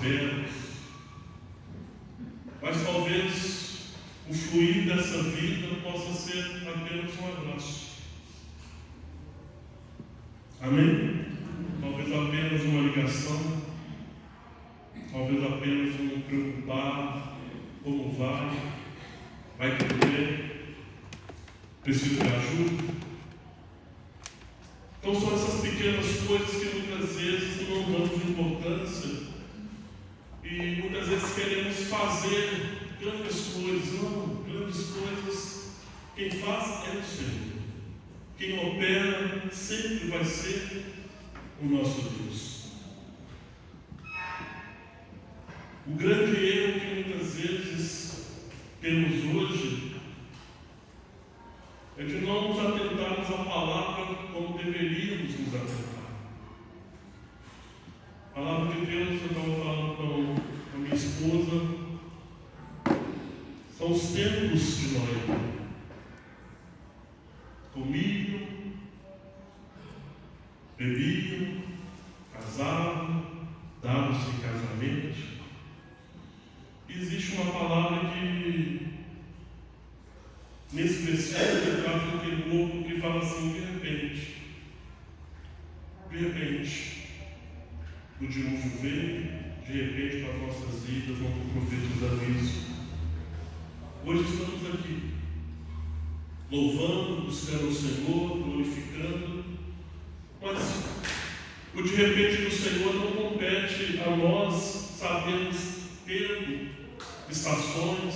belos, mas talvez o fluir dessa vida possa ser apenas um abraço. Amém? Talvez apenas uma ligação, talvez apenas um preocupar, como vai comer, preciso de ajuda. Então são essas pequenas coisas que muitas vezes não damos importância e muitas vezes queremos fazer grandes coisas. Não, grandes coisas quem faz é o Senhor. Quem opera sempre vai ser o nosso Deus. O grande erro que muitas vezes temos hoje é de não nos atentarmos à palavra como deveríamos nos atentar. A palavra de Deus, eu estava falando com a minha esposa, são os tempos de Noé. Comiam, bebiam, casavam, davam-se em casamento. Existe uma palavra que nesse versículo trata daquele povo que fala assim: de repente, o dilúvio veio, de repente para as nossas vidas, não profetiza aviso. Hoje estamos aqui, louvando, buscando o Senhor, glorificando, mas o de repente do Senhor não compete a nós sabermos tempo, estações,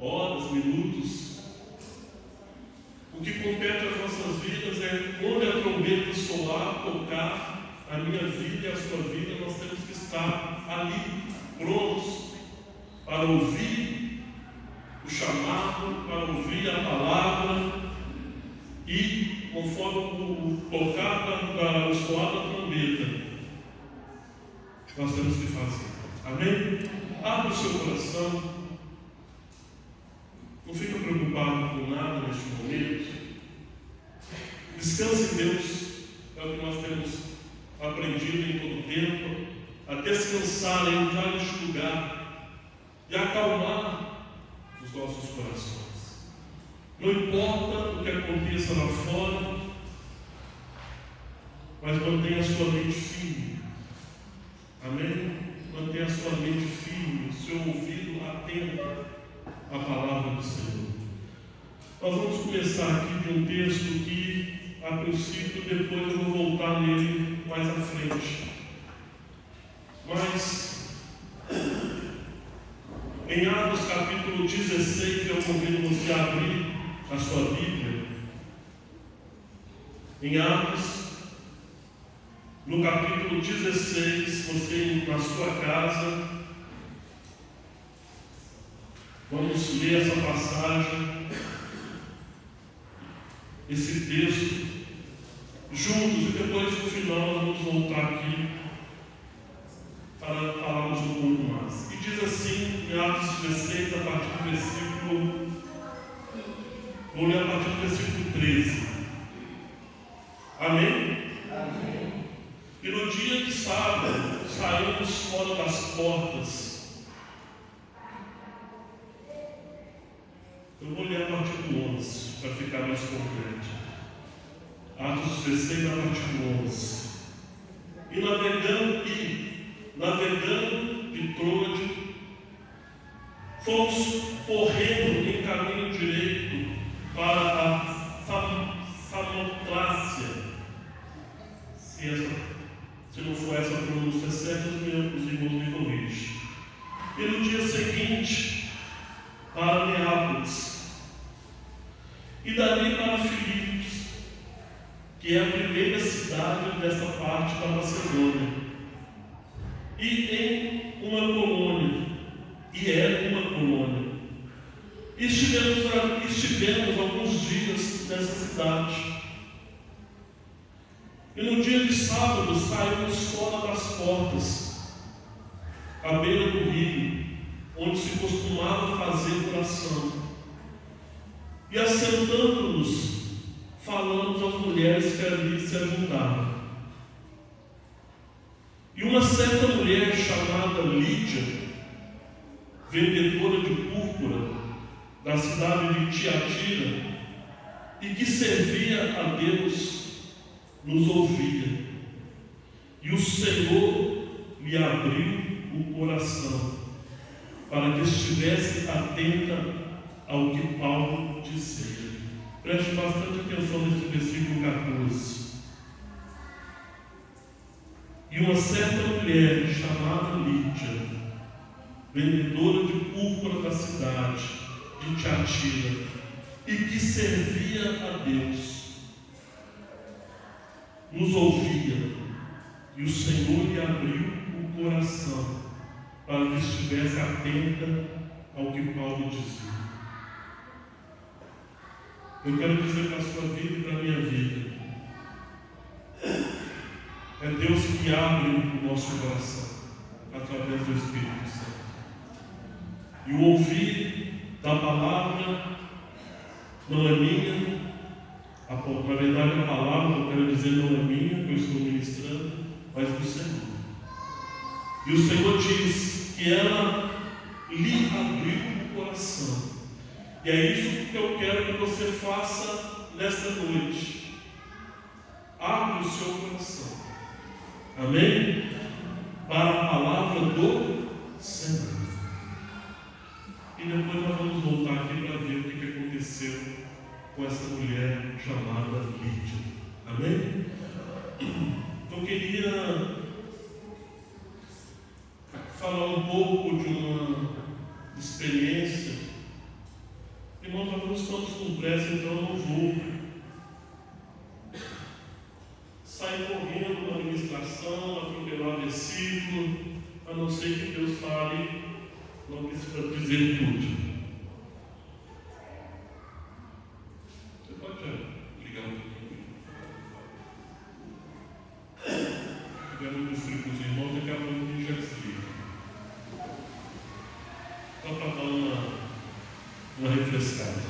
horas, minutos. O que compete às nossas vidas é quando a trombeta soar, tocar a minha vida e a sua vida, nós temos que estar ali, prontos para ouvir o chamado, para ouvir a palavra e, conforme o tocar o soar da trombeta, nós temos que fazer. Amém? Abra o seu coração. Não fica preocupado com nada neste momento. Descanse em Deus. É o que nós temos aprendido em todo o tempo. A descansar, a entrar neste lugar e acalmar os nossos corações. Não importa o que aconteça lá fora, mas mantenha a sua mente firme. Amém? Mantenha a sua mente firme, o seu ouvido atento à palavra do Senhor. Nós vamos começar aqui de um texto que, a princípio, depois eu vou voltar nele mais à frente. Mas, em Atos capítulo 16, eu convido você a abrir a sua Bíblia. Em Atos, no capítulo 16, você na sua casa, vamos ler essa passagem, esse texto, juntos, e depois no final nós vamos voltar aqui para falarmos um pouco mais. E diz assim, em Atos 16, a partir do versículo, vou ler a partir do versículo 13. Amém? Amém. E no dia de sábado, saímos fora das portas. Eu vou ler a partir do 11, para ficar mais concreto. Atos 16, a partir do 11. E navegando de Troade, fomos correndo em caminho direito para a Samotrácia. Se não for essa a pronúncia certa, os irmãos me corrigem. E no dia seguinte, para Neápolis. E dali para Filipos, que é a primeira cidade dessa parte da Macedônia. E era uma colônia. E estivemos alguns dias nessa cidade. E no dia de sábado saímos fora das portas, à beira do rio, onde se costumava fazer oração. E assentando-nos, falamos às mulheres que ali se ajuntavam. E uma certa mulher chamada Lídia, vendedora de púrpura da cidade de Tiatira, e que servia a Deus, nos ouvia. E o Senhor lhe abriu o coração para que estivesse atenta ao que Paulo dizia. Preste bastante atenção nesse versículo 14. E uma certa mulher chamada Lídia, vendedora de púrpura da cidade de Tiatira, e que servia a Deus, nos ouvia, e o Senhor lhe abriu o coração para que estivesse atenta ao que Paulo dizia. Eu quero dizer para a sua vida e para a minha vida, é Deus que abre o nosso coração através do Espírito Santo. E o ouvir da palavra não é minha, na verdade a palavra, eu quero dizer, não é minha, que eu estou ministrando, mas do Senhor. E o Senhor diz que ela lhe abriu o coração. E é isso que eu quero que você faça nesta noite. Abre o seu coração. Amém? Para a palavra do Senhor. E depois nós vamos voltar aqui para ver o que aconteceu com essa mulher chamada Lídia. Amém? Então eu queria falar um pouco de uma experiência. Irmãos, nós estamos com pressa, então eu não vou sair correndo na administração, atropelar versículo, a não ser que Deus fale, não precisa dizer tudo. Você pode ligar um pouquinho? Se tiver muito frio com os irmãos, daqui a pouco a gente já desliga. Só para dar uma refrescada.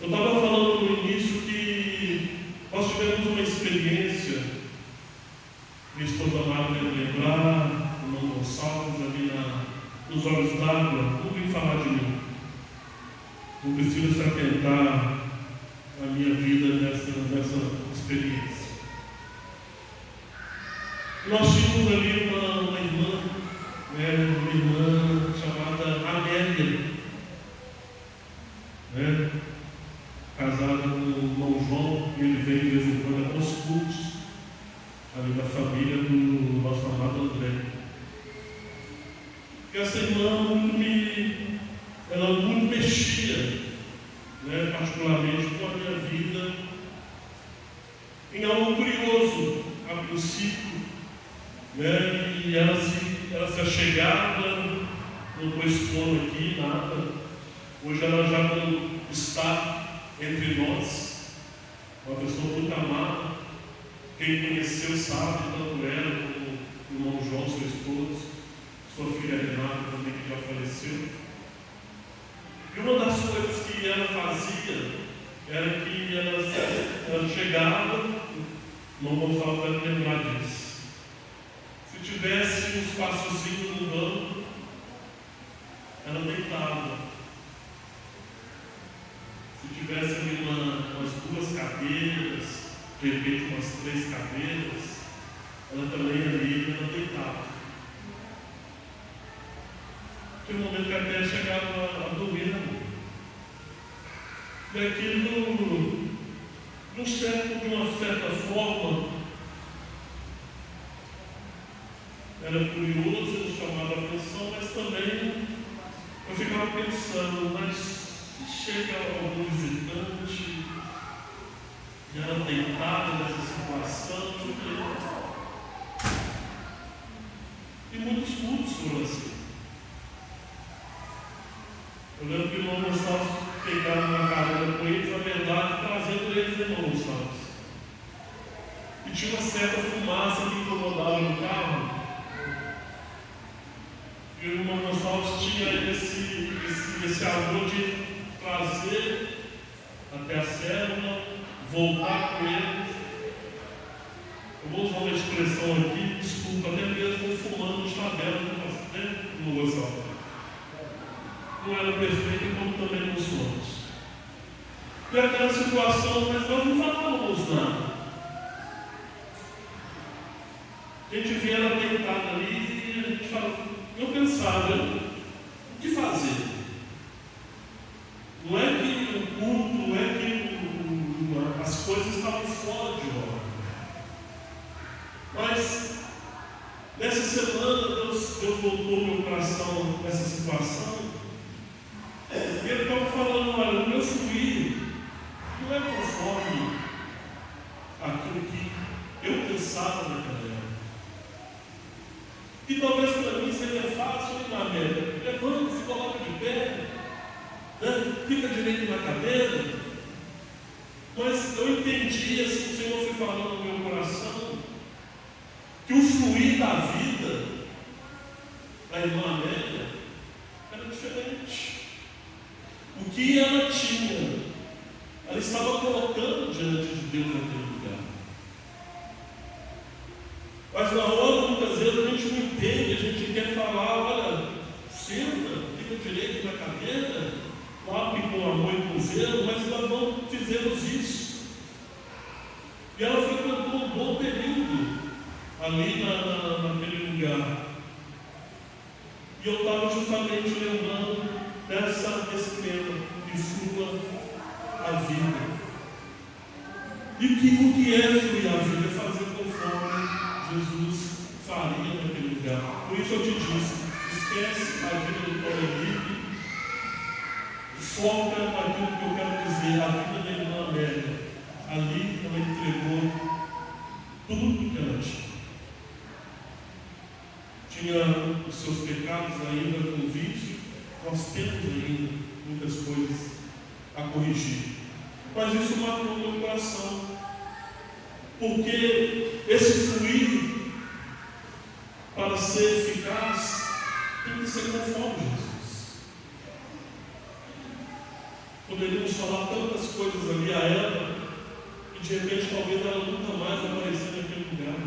Eu estava falando no início que nós tivemos uma experiência, minha esposa amada deve lembrar, o irmão Gonçalves ali nos olhos d'água, não vem falar de mim. Não precisa se atentar à minha vida nessa experiência. Nós tínhamos ali uma irmã, uma irmã chamada Amélia, casada com o irmão João, e ele vem de vez em quando aos cultos, ali da família do nosso amado André. E essa irmã ela muito mexia, particularmente com a minha vida, em algo curioso, a princípio, e ela se achegava, não estou expondo aqui nada. Hoje ela já não está entre nós, uma pessoa muito amada. Quem conheceu sabe, tanto ela como o irmão João, seu esposo, sua filha Renata também, que já faleceu. E uma das coisas que ela fazia era que ela chegava, o irmão Gonçalves deve lembrar disso. Se tivesse um espaçozinho no banco, ela deitava. Se tivesse ali umas 2 cadeiras, de repente umas 3 cadeiras, ela também ali, ela deitava. Tinha um momento que até chegava a dormir na mão. E aquilo, de uma certa forma, era curioso, nos chamava a atenção, mas também eu ficava pensando, mas se chega algum visitante e ela deitada nessa situação, e muitos cultos foram assim. Eu lembro que o irmão Gonçalves pegava uma carona com eles, na verdade, trazendo eles irmão Gonçalves. E tinha uma certa fumaça que incomodava no carro. E o irmão Gonçalves tinha esse amor de trazer até a célula, voltar com eles. Eu vou usar uma expressão aqui, desculpa, até mesmo fulano de tabela, né? Não vou usar. Não era perfeito como também não somos. E aquela situação, mas nós não falávamos nada. A gente vinha ela deitada ali e a gente fala, eu pensava, o que fazer? Não é que o culto, não é que as coisas estavam fora de ordem. Mas nessa semana Deus voltou meu coração nessa situação. E ele estava falando, olha, o meu fluir não é conforme aquilo que eu pensava naquela época. E talvez para mim seria fácil ir na meta. Levanta, se coloca de pé, né? Fica direito na cadeira. Mas eu entendi, assim, o Senhor foi falando no meu coração, que o fluir da vida da irmã Amélia era diferente. O que ela tinha, ela estava colocando diante de Deus naquele lugar. Mas na hora, muitas vezes, a gente não entende, a gente quer falar, olha, senta, fica direito na cadeira, lave com amor e com zelo, mas nós não fizemos isso. E ela frequentou um bom período ali naquele lugar. E eu estava justamente lembrando desse tema que flua a vida. E o que é fluir a vida? É fazer conforme Jesus faria naquele lugar. Por isso eu te disse, esquece a vida do Torelipe, foca naquilo que eu quero dizer, a vida da irmã Amélia. Ali ela entregou tudo que ela tinha. Tinha os seus pecados ainda com vício, nós temos ainda muitas coisas a corrigir. Mas isso marcou o meu coração, porque esse fluir, para ser eficaz, tem que ser conforme Jesus. Poderíamos falar tantas coisas ali a ela, e de repente talvez ela nunca mais aparecer naquele lugar.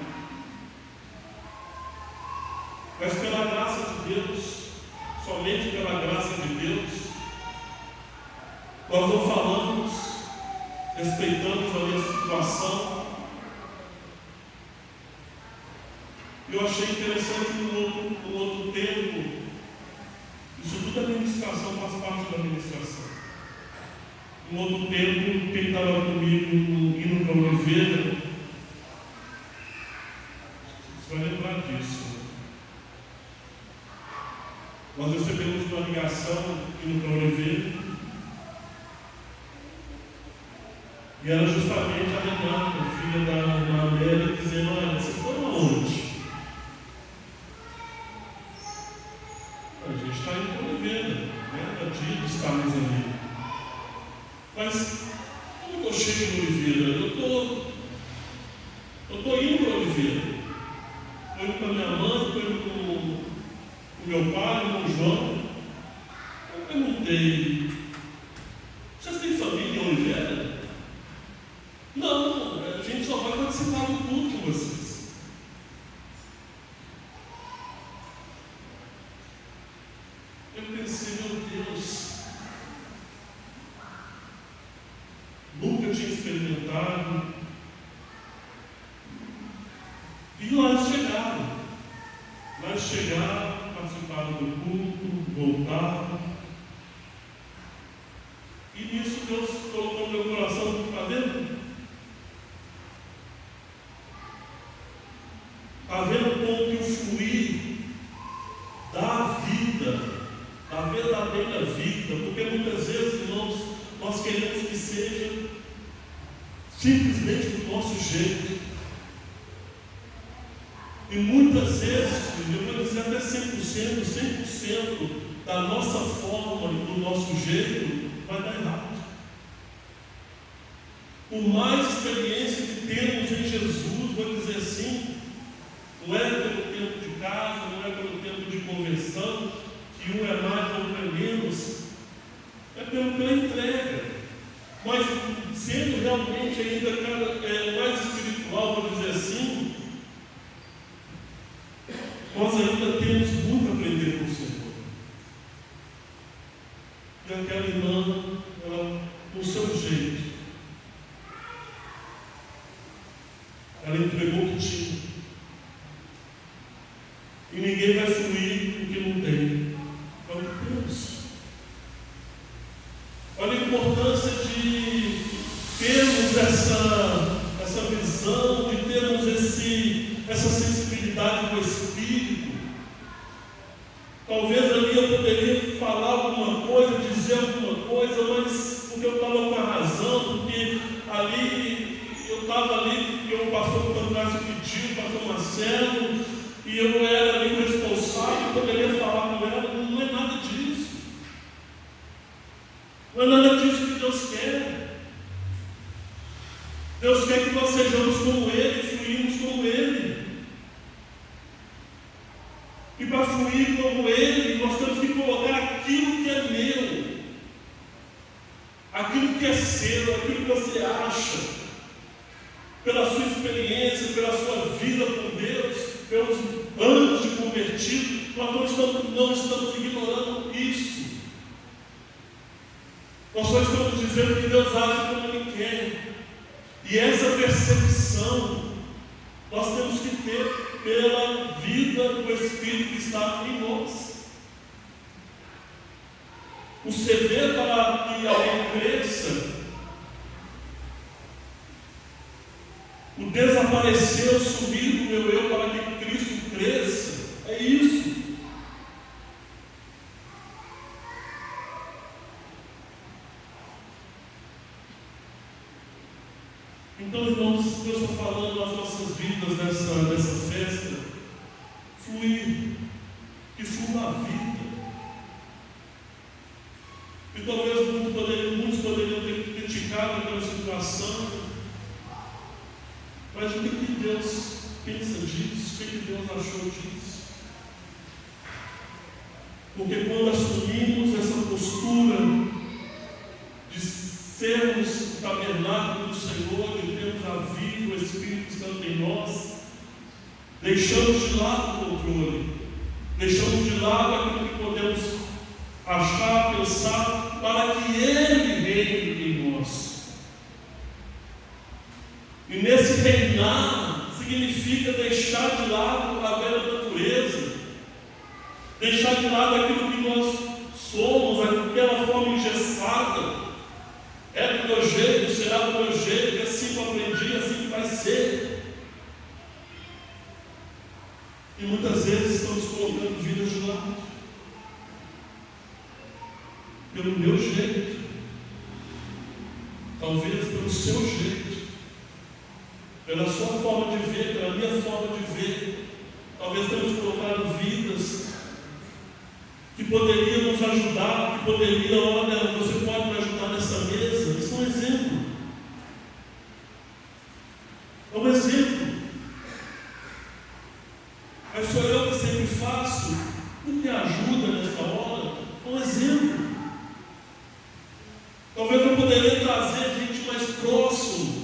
Mas pela graça de Deus, somente pela graça de Deus, nós não falamos, respeitamos ali a situação. Eu achei interessante no outro tempo, isso tudo é administração, faz parte da administração. No outro tempo, quem estava comigo indo para a Oliveira, você vai lembrar disso. Nós recebemos uma ligação indo para a Oliveira, e era justamente a Renata, filha da irmã Amélia, dizendo, olha, vocês foram aonde? A gente está indo para a Oliveira, né? É dia de estarmos ali. Mas eu não estou cheio de Oliveira, eu estou indo para a Oliveira. Estou indo com a minha mãe, estou indo com o meu pai, com o João. Eu perguntei, vocês têm família em Oliveira? Não, a gente só vai participar do culto com vocês. Eu pensei, meu Deus, nunca tinha experimentado. E nós chegaram, participaram do culto, voltaram. E nisso Deus colocou no meu coração, está vendo? Está vendo como que o fluir da vida, da verdadeira vida, porque muitas vezes, irmãos, nós queremos que seja simplesmente do nosso jeito. E muitas vezes, eu vou dizer até 100% da nossa forma e do nosso jeito vai dar errado. Por mais experiência que temos em Jesus, vou dizer assim, não é pelo tempo de casa, não é pelo tempo de conversão, que um é mais, outro é menos, é pela entrega. Mas sendo realmente ainda mais espiritual, vou dizer assim, nós ainda temos muito a aprender com o Senhor. E aquela irmã, ela, no seu jeito, ela entregou o que tinha. E ninguém vai fluir o que não tem. É o que temos. Olha a importância de termos essa visão, de termos essa sensibilidade com o Espírito. Talvez ali eu poderia falar alguma coisa, dizer alguma coisa, mas porque eu estava com a razão, porque ali eu estava ali, porque o pastor Pantasio pediu, o pastor Marcelo, e eu era ali o responsável, eu poderia falar com ela. Não é nada disso. Não é nada disso que Deus quer. Deus quer que nós sejamos como Ele, fluímos como Ele. E para fluir como Ele, nós temos que colocar aquilo que é meu, aquilo que é seu, aquilo que você acha, pela sua experiência, pela sua vida com Deus, pelos anos de convertido, nós não estamos ignorando isso. Nós só estamos dizendo que Deus age como Ele quer. E essa percepção nós temos que ter pela vida do Espírito que está em nós. O ceder para que alguém cresça, o desaparecer, o sumir do meu eu para que Cristo cresça, é isso. Então, irmãos, Deus está falando nas nossas vidas nessa festa, fluir, que flua a vida. E talvez muitos poderiam ter criticado aquela situação, mas o que Deus pensa disso? O que Deus achou disso? Porque quando assumimos essa postura de sermos o tabernáculo do Senhor, de termos a vida, o Espírito Santo em nós, deixamos de lado o controle, deixamos de lado aquilo que podemos achar, pensar, para que Ele reine em nós. E nesse reinar significa deixar de lado a velha natureza, deixar de lado aquilo que nós somos, aquela forma engessada. É do meu jeito, será do meu jeito, é assim que eu aprendi, é assim que vai ser. E muitas vezes estamos colocando vidas de lado, pelo meu jeito, talvez pelo seu jeito, pela sua forma de ver, pela minha forma de ver. Talvez temos colocado vidas que poderiam nos ajudar, que poderiam, olha, você pode me ajudar nessa mesa. Isso é um exemplo. É um exemplo. Mas sou eu que sempre faço. Não me ajuda nessa hora. É um exemplo. Talvez eu poderia trazer gente mais próximo.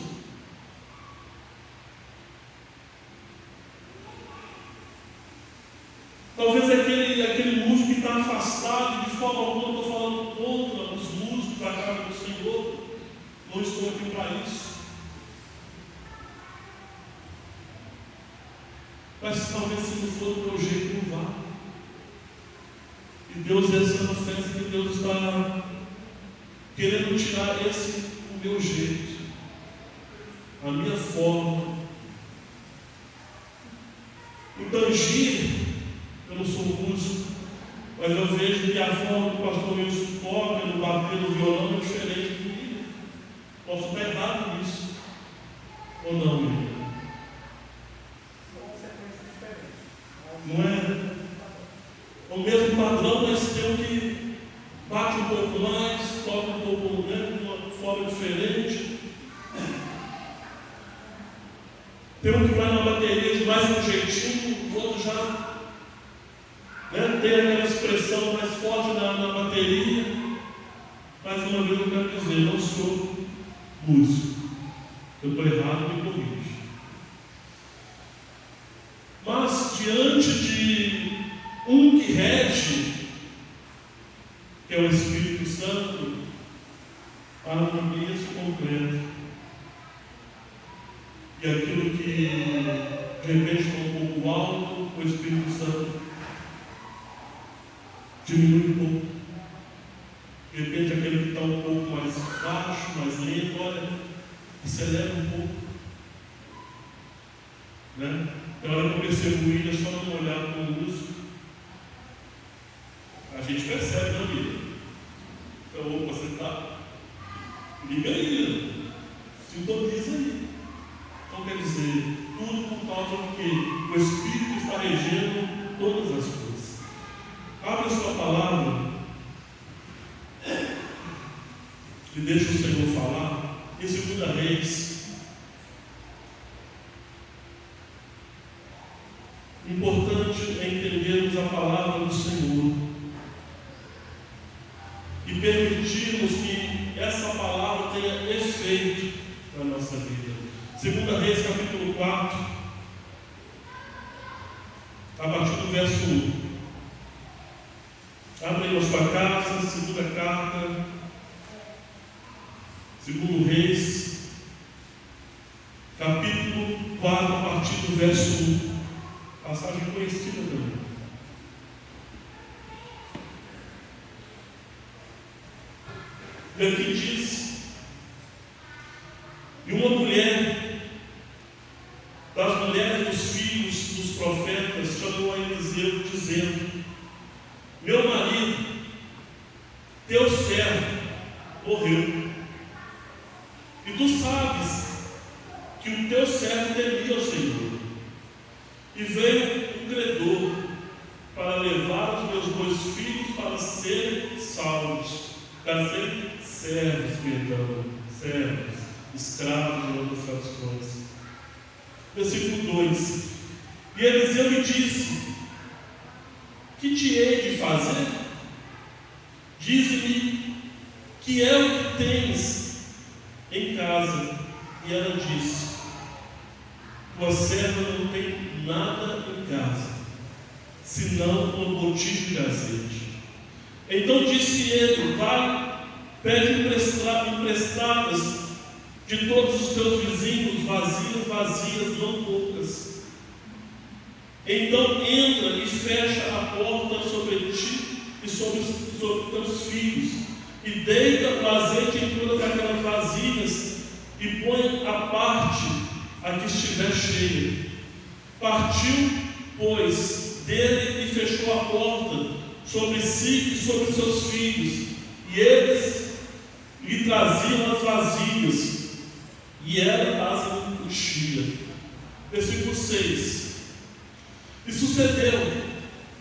Talvez aquele músico que está afastado, de forma alguma eu estou falando contra os músicos da casa do Senhor, não estou aqui para isso. Mas talvez se não for do meu jeito, não vá. E Deus, essa é uma festa que Deus está querendo tirar o meu jeito, a minha forma. O tangir, eu não sou músico, mas eu vejo que a forma que o pastor Wilson toca, no bater no violão, é diferente de mim. Posso estar errado nisso, ou não, meu irmão? Não é o mesmo padrão, mas tem um que bate um pouco mais, toca um pouco menos, de uma forma diferente. Tem um que vai na bateria de mais um jeitinho, o outro já tem aquela expressão mais forte na bateria. Mais uma vez eu quero dizer, não sou músico. Eu estou errado, me corrija. Mas diante de um que rege, que é o Espírito Santo, a harmonia se completa. E aquilo que de repente está um pouco alto, o Espírito Santo diminui um pouco. De repente aquele que está um pouco mais baixo, mais lento, olha, acelera um pouco. Né? Na hora que eu percebo isso, é só não olhar para o músico. A gente percebe, não, vida? Então, opa, você está? Liga aí, sintoniza aí. Então quer dizer, tudo por causa do que o Espírito está regendo todas as coisas. Abre a sua palavra e deixa o Senhor falar em 2 Reis. Importante é entendermos a palavra do Senhor e permitirmos que essa palavra tenha efeito na nossa vida. 2 Reis, capítulo 4, a partir do verso 1. Abre aí a sua casa, segunda carta, 2 Reis, capítulo 4, a partir do verso 1. Passagem conhecida também. E aqui diz: e uma mulher das mulheres dos filhos dos profetas chamou a Eliseu, dizendo: meu marido, teu servo, morreu. E tu sabes que o teu servo temia ao Senhor. E veio um credor para levar os meus 2 filhos para serem salvos, para serem servos, servos, escravos em outras traduções. Versículo 2: e Eliseu lhe disse: que te hei de fazer? Dize-me que é o que tens em casa. E ela disse: tua serva não tem nada em casa, senão um botijo de azeite. Então disse ele: vai, pede emprestadas de todos os teus vizinhos, vazias, não poucas. Então entra e fecha a porta sobre ti e sobre teus filhos, e deita o azeite em todas aquelas vasilhas, e põe a parte a que estiver cheia. Partiu, pois, dele e fechou a porta sobre si e sobre seus filhos, e eles lhe traziam as vasilhas, e ela as enchia. Versículo 6: e sucedeu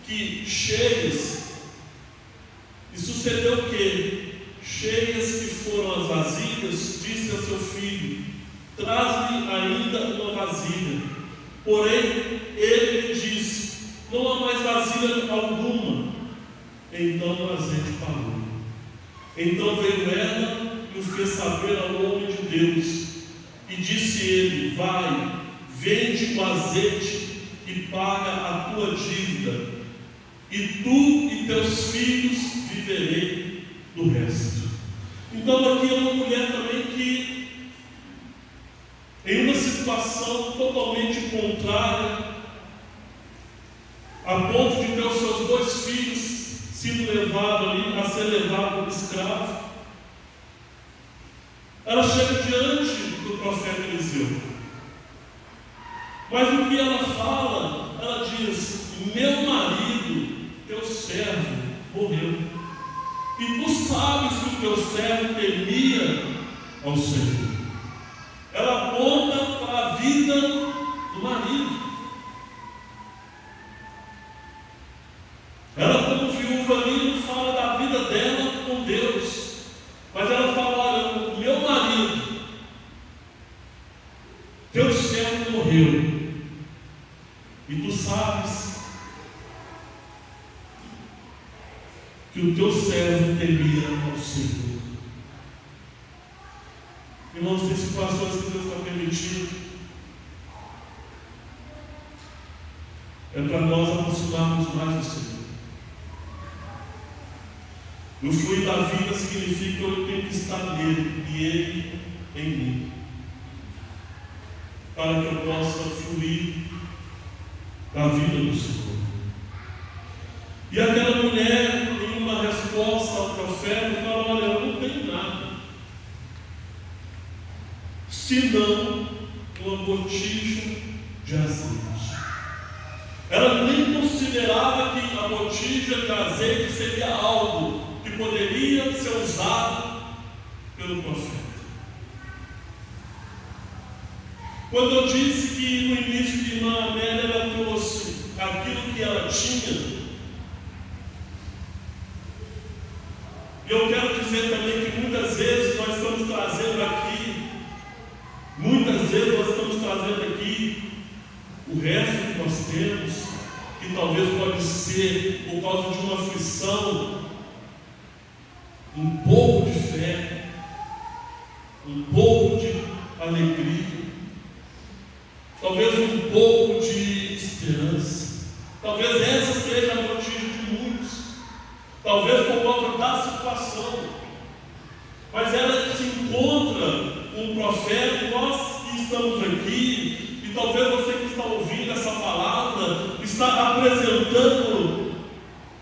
que cheias que foram as vasilhas, disse a seu filho: traz-me ainda uma vasilha. Porém ele lhe disse: não há mais vasilha alguma. Então o azeite parou. Então veio ela e o fez saber ao homem de Deus, e disse ele: vai, vende o azeite e paga a tua dívida, e tu e teus filhos viverei do resto. Então aqui é uma mulher também que, em uma situação totalmente contrária, a ponto de ter os seus 2 filhos sido levados ali, a ser levado como escravo, ela chega diante do profeta Eliseu. Mas o que ela fala? Ela diz: meu marido, teu servo, morreu. E tu sabes que o teu servo temia ao Senhor. Ela aponta para a vida do marido. Ela, como viúva ali, não fala da vida dela com Deus, mas ela fala: olha, o meu marido, teu servo morreu. E tu sabes que o teu servo temia ao Senhor. Irmãos, tem situações que Deus está permitindo é para nós aproximarmos mais do Senhor. O fluir da vida significa que eu tenho que estar nele e ele em mim, para que eu possa fluir da vida do Senhor. E aquela mulher, em uma resposta ao profeta, fala: olha, eu não tenho nada, senão uma botija de azeite. Ela nem considerava que a botija de azeite seria algo que poderia ser usado pelo profeta. Quando eu disse que no início de irmã Amélia ela trouxe aquilo que ela tinha, eu quero dizer também que muitas vezes nós estamos trazendo aqui o resto que nós temos, que talvez pode ser por causa de uma aflição, um pouco de fé, um pouco de alegria, talvez um pouco de esperança. Talvez essa seja a botija de muitos, talvez por causa da situação, mas ela se encontra um profeta, e nós que estamos aqui, e talvez você que está ouvindo essa palavra, está apresentando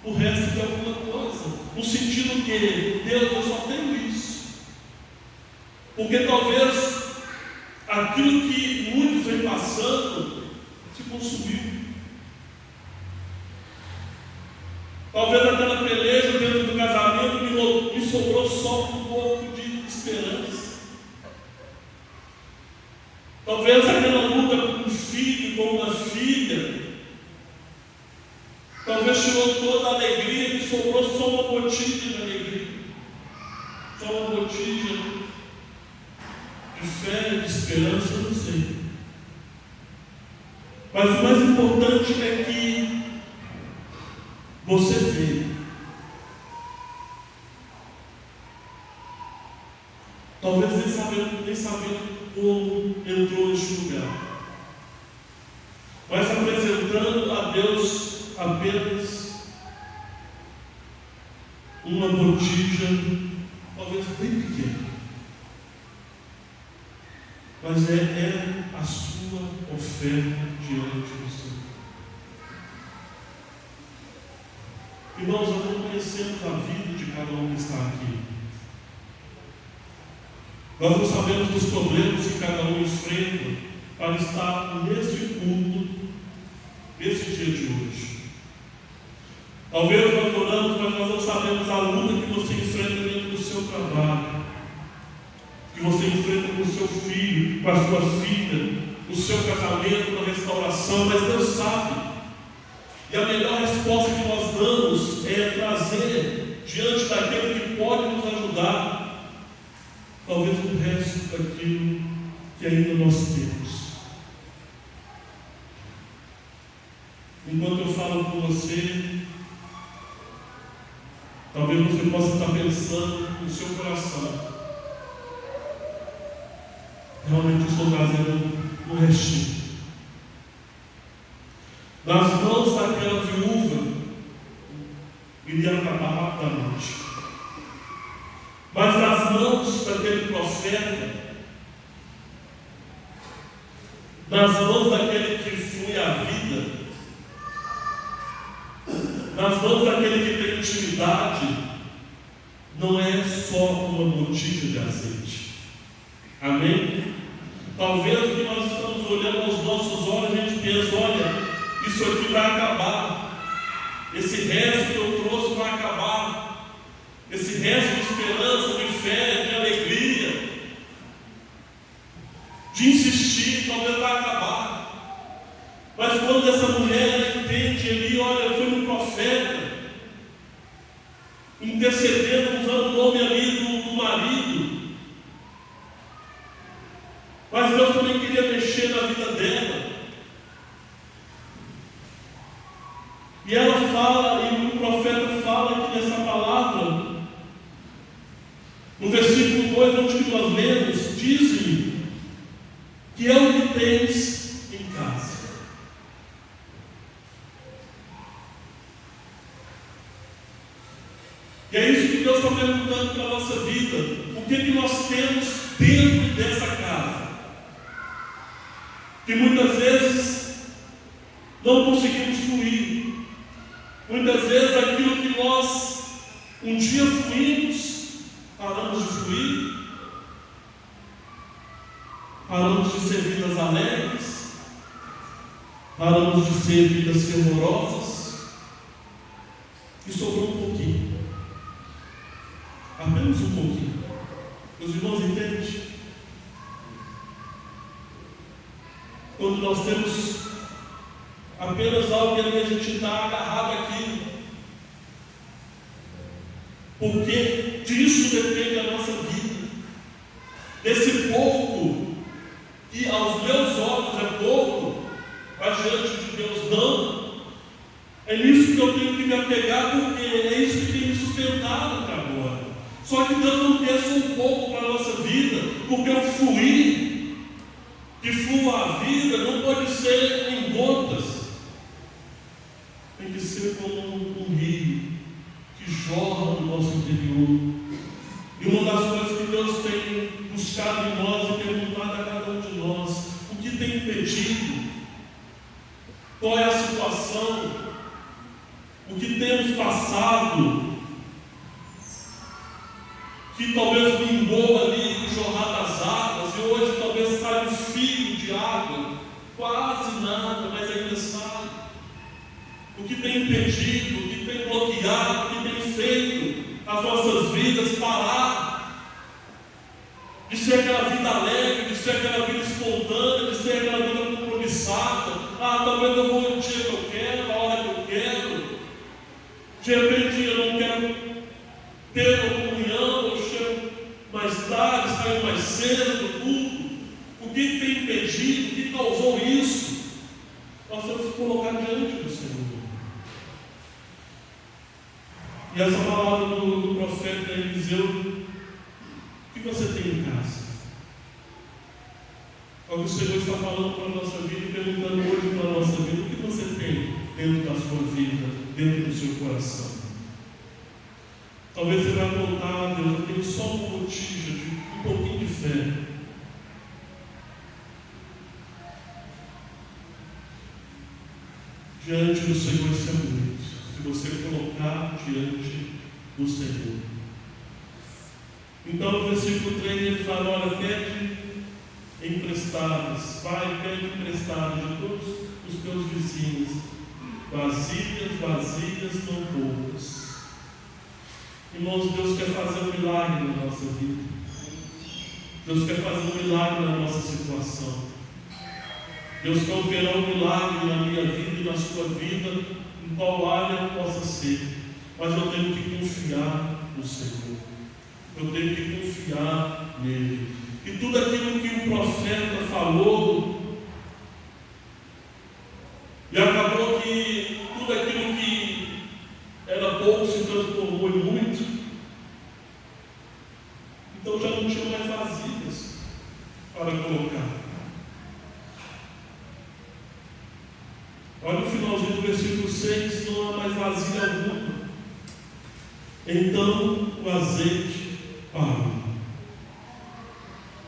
o resto de alguma coisa, no sentido que, Deus, eu só tenho isso, porque talvez aquilo que muitos vêm passando se consumiu. Talvez aquela peleja dentro do casamento me sobrou só um pouco de esperança. Talvez aquela luta com um filho, com uma filha, talvez tirou toda a alegria e sobrou só uma botija de alegria, só uma botija de fé, de esperança, eu não sei. Mas o mais importante é que você veio. Talvez nem sabendo como entrou neste lugar, mas apresentando a Deus apenas uma botija, talvez bem pequena, mas é a sua oferta diante do Senhor. Irmãos, nós não conhecemos a vida de cada um que está aqui. Nós não sabemos dos problemas que cada um enfrenta para estar neste culto, nesse dia de hoje. Talvez nós oramos, mas nós não sabemos a luta que você enfrenta dentro do seu trabalho, que você enfrenta com o seu filho, com a sua filha, o seu casamento, na restauração, mas Deus sabe. E a melhor resposta que nós damos é trazer diante daquele que pode nos ajudar, talvez o resto daquilo que ainda nós temos. Enquanto eu falo com você, talvez você possa estar pensando no seu coração: realmente estou trazendo um restinho. Nas mãos daquela viúva iria acabar rapidamente, mas nas mãos daquele profeta, nas mãos daquele que flui a vida, nas mãos daquele que tem intimidade, não é só uma botija de azeite. Amém? Talvez o que nós estamos olhando aos nossos olhos, a gente pensa: olha, isso aqui vai acabar, esse resto que eu trouxe vai acabar, esse resto de esperança, de fé, de alegria, de insistir, talvez vai acabar. Mas quando essa mulher entende ali, olha, foi um profeta intercedendo, usando o nome ali do marido, mas Deus também queria mexer na vida dela. E ela fala, e o profeta fala aqui nessa palavra, no versículo 2, onde nós lemos: diz-me que é o que tens em casa. E é isso que Deus está perguntando para a nossa vida. O que nós temos dentro dessa casa? Que muitas vezes não conseguimos fluir. Muitas vezes aquilo que nós um dia fluímos, paramos de fluir, paramos de ser vidas alegres, paramos de ser vidas fervorosas, e sobrou um pouquinho, apenas um pouquinho. Os irmãos entendem? Quando nós temos apenas algo que a gente está agarrado aqui, porque disso depende a nossa vida, desse pouco, que aos meus olhos é pouco, mas diante de Deus não. É nisso que eu tenho que me apegar, porque é isso que tem me sustentado até agora. Só que Deus não quer só um pouco para a nossa vida, porque o fluir, que flua a vida, não pode ser em gotas, tem que ser como um rio que jorra do nosso interior. E uma das coisas que Deus tem buscado em nós e perguntado a cada um de nós: o que tem impedido? Qual é a situação? O que temos passado que talvez vingou ali o jorrar das águas, e hoje talvez saia um fio de água, quase nada, mas ainda sai. O que tem impedido, o que tem bloqueado, o que tem feito as nossas vidas parar de ser aquela vida alegre, de ser aquela vida espontânea, de ser aquela vida compromissada. Talvez eu vou no dia que eu quero, na hora que eu quero. De repente eu não quero ter uma comunhão, eu chego mais tarde, saio mais cedo do culto. O que tem impedido, o que causou isso? Nós temos que colocar diante do Senhor. E essa palavra do profeta Eliseu: o que você tem em casa? É o que o Senhor está falando para a nossa vida e perguntando hoje para a nossa vida: o que você tem dentro da sua vida, dentro do seu coração? Talvez você vai contar: Deus, eu tenho só uma botija de um pouquinho de fé. Diante do Senhor isso é muito. Se você colocar diante do Senhor. Então no versículo 3 ele fala: olha, pede emprestadas, vai, pede emprestadas de todos os teus vizinhos, vasilhas, não poucas. Irmãos, Deus quer fazer um milagre na nossa vida. Deus quer fazer um milagre na nossa situação. Deus quer operar um milagre na minha vida e na sua vida, em qual área possa ser. Mas eu tenho que confiar no Senhor. Eu tenho que confiar nele. E tudo aquilo que o profeta falou, e acabou que tudo aquilo que era pouco se transformou em muito. Então já não tinha mais vasilhas para colocar. Olha no finalzinho do versículo 6: não há mais vasilha alguma. Então o azeite parou.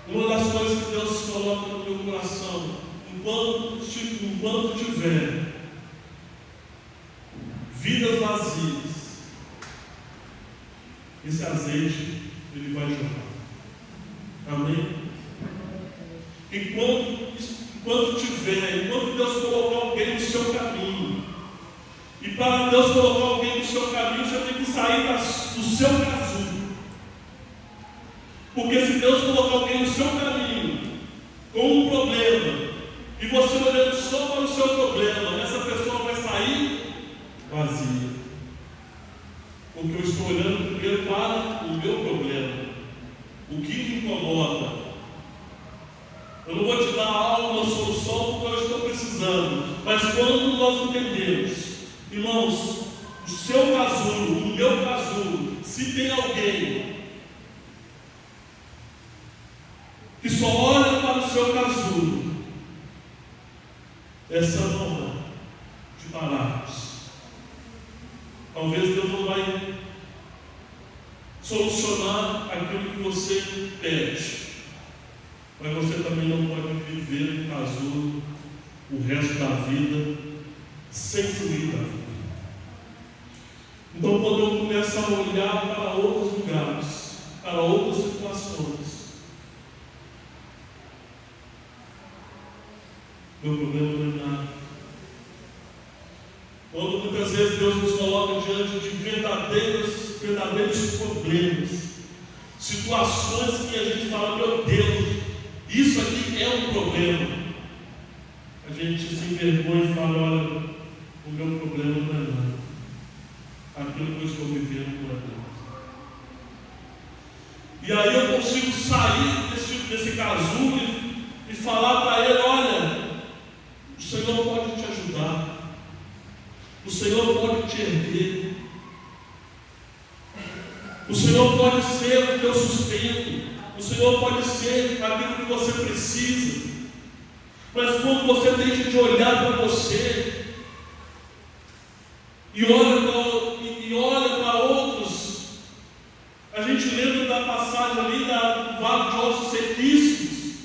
Uma das coisas que Deus coloca no meu coração, enquanto tiver vidas vazias, esse azeite ele vai jorrar. Amém? Enquanto Deus colocar alguém no seu caminho, e para Deus colocar alguém no seu caminho, você tem que sair do seu casulo. Porque se Deus colocar alguém no seu caminho com um problema, e você olhando só para o seu problema, essa pessoa vai sair vazia. Porque eu estou olhando primeiro para o meu problema, o que me incomoda. Eu não vou te dar algo, uma solução, porque eu estou precisando. Mas quando nós entendemos, irmãos, o seu casulo, o meu casulo, se tem alguém que só olha para o seu casulo, essa é a hora de pararmos. Talvez Deus não vai solucionar aquilo que você pede. Mas você também não pode viver no casulo o resto da vida sem fluir da vida. Então, quando eu começo a olhar para outros lugares, para outras situações, meu problema não é nada. Quando muitas vezes Deus nos coloca diante de verdadeiros problemas, situações que a gente fala, meu Deus, isso aqui é um problema, a gente se envergonha e fala, olha, o meu problema não é nada, aquilo que eu estou vivendo não é nada. E aí eu consigo sair desse casulo e falar para ele, olha, o Senhor pode te ajudar, o Senhor pode te erguer, o Senhor pode ser o teu sustento, o Senhor pode ser aquilo que você precisa. Mas quando você deixa de olhar para você e olha para outros, a gente lembra da passagem ali do vale de ossos sequíssimos,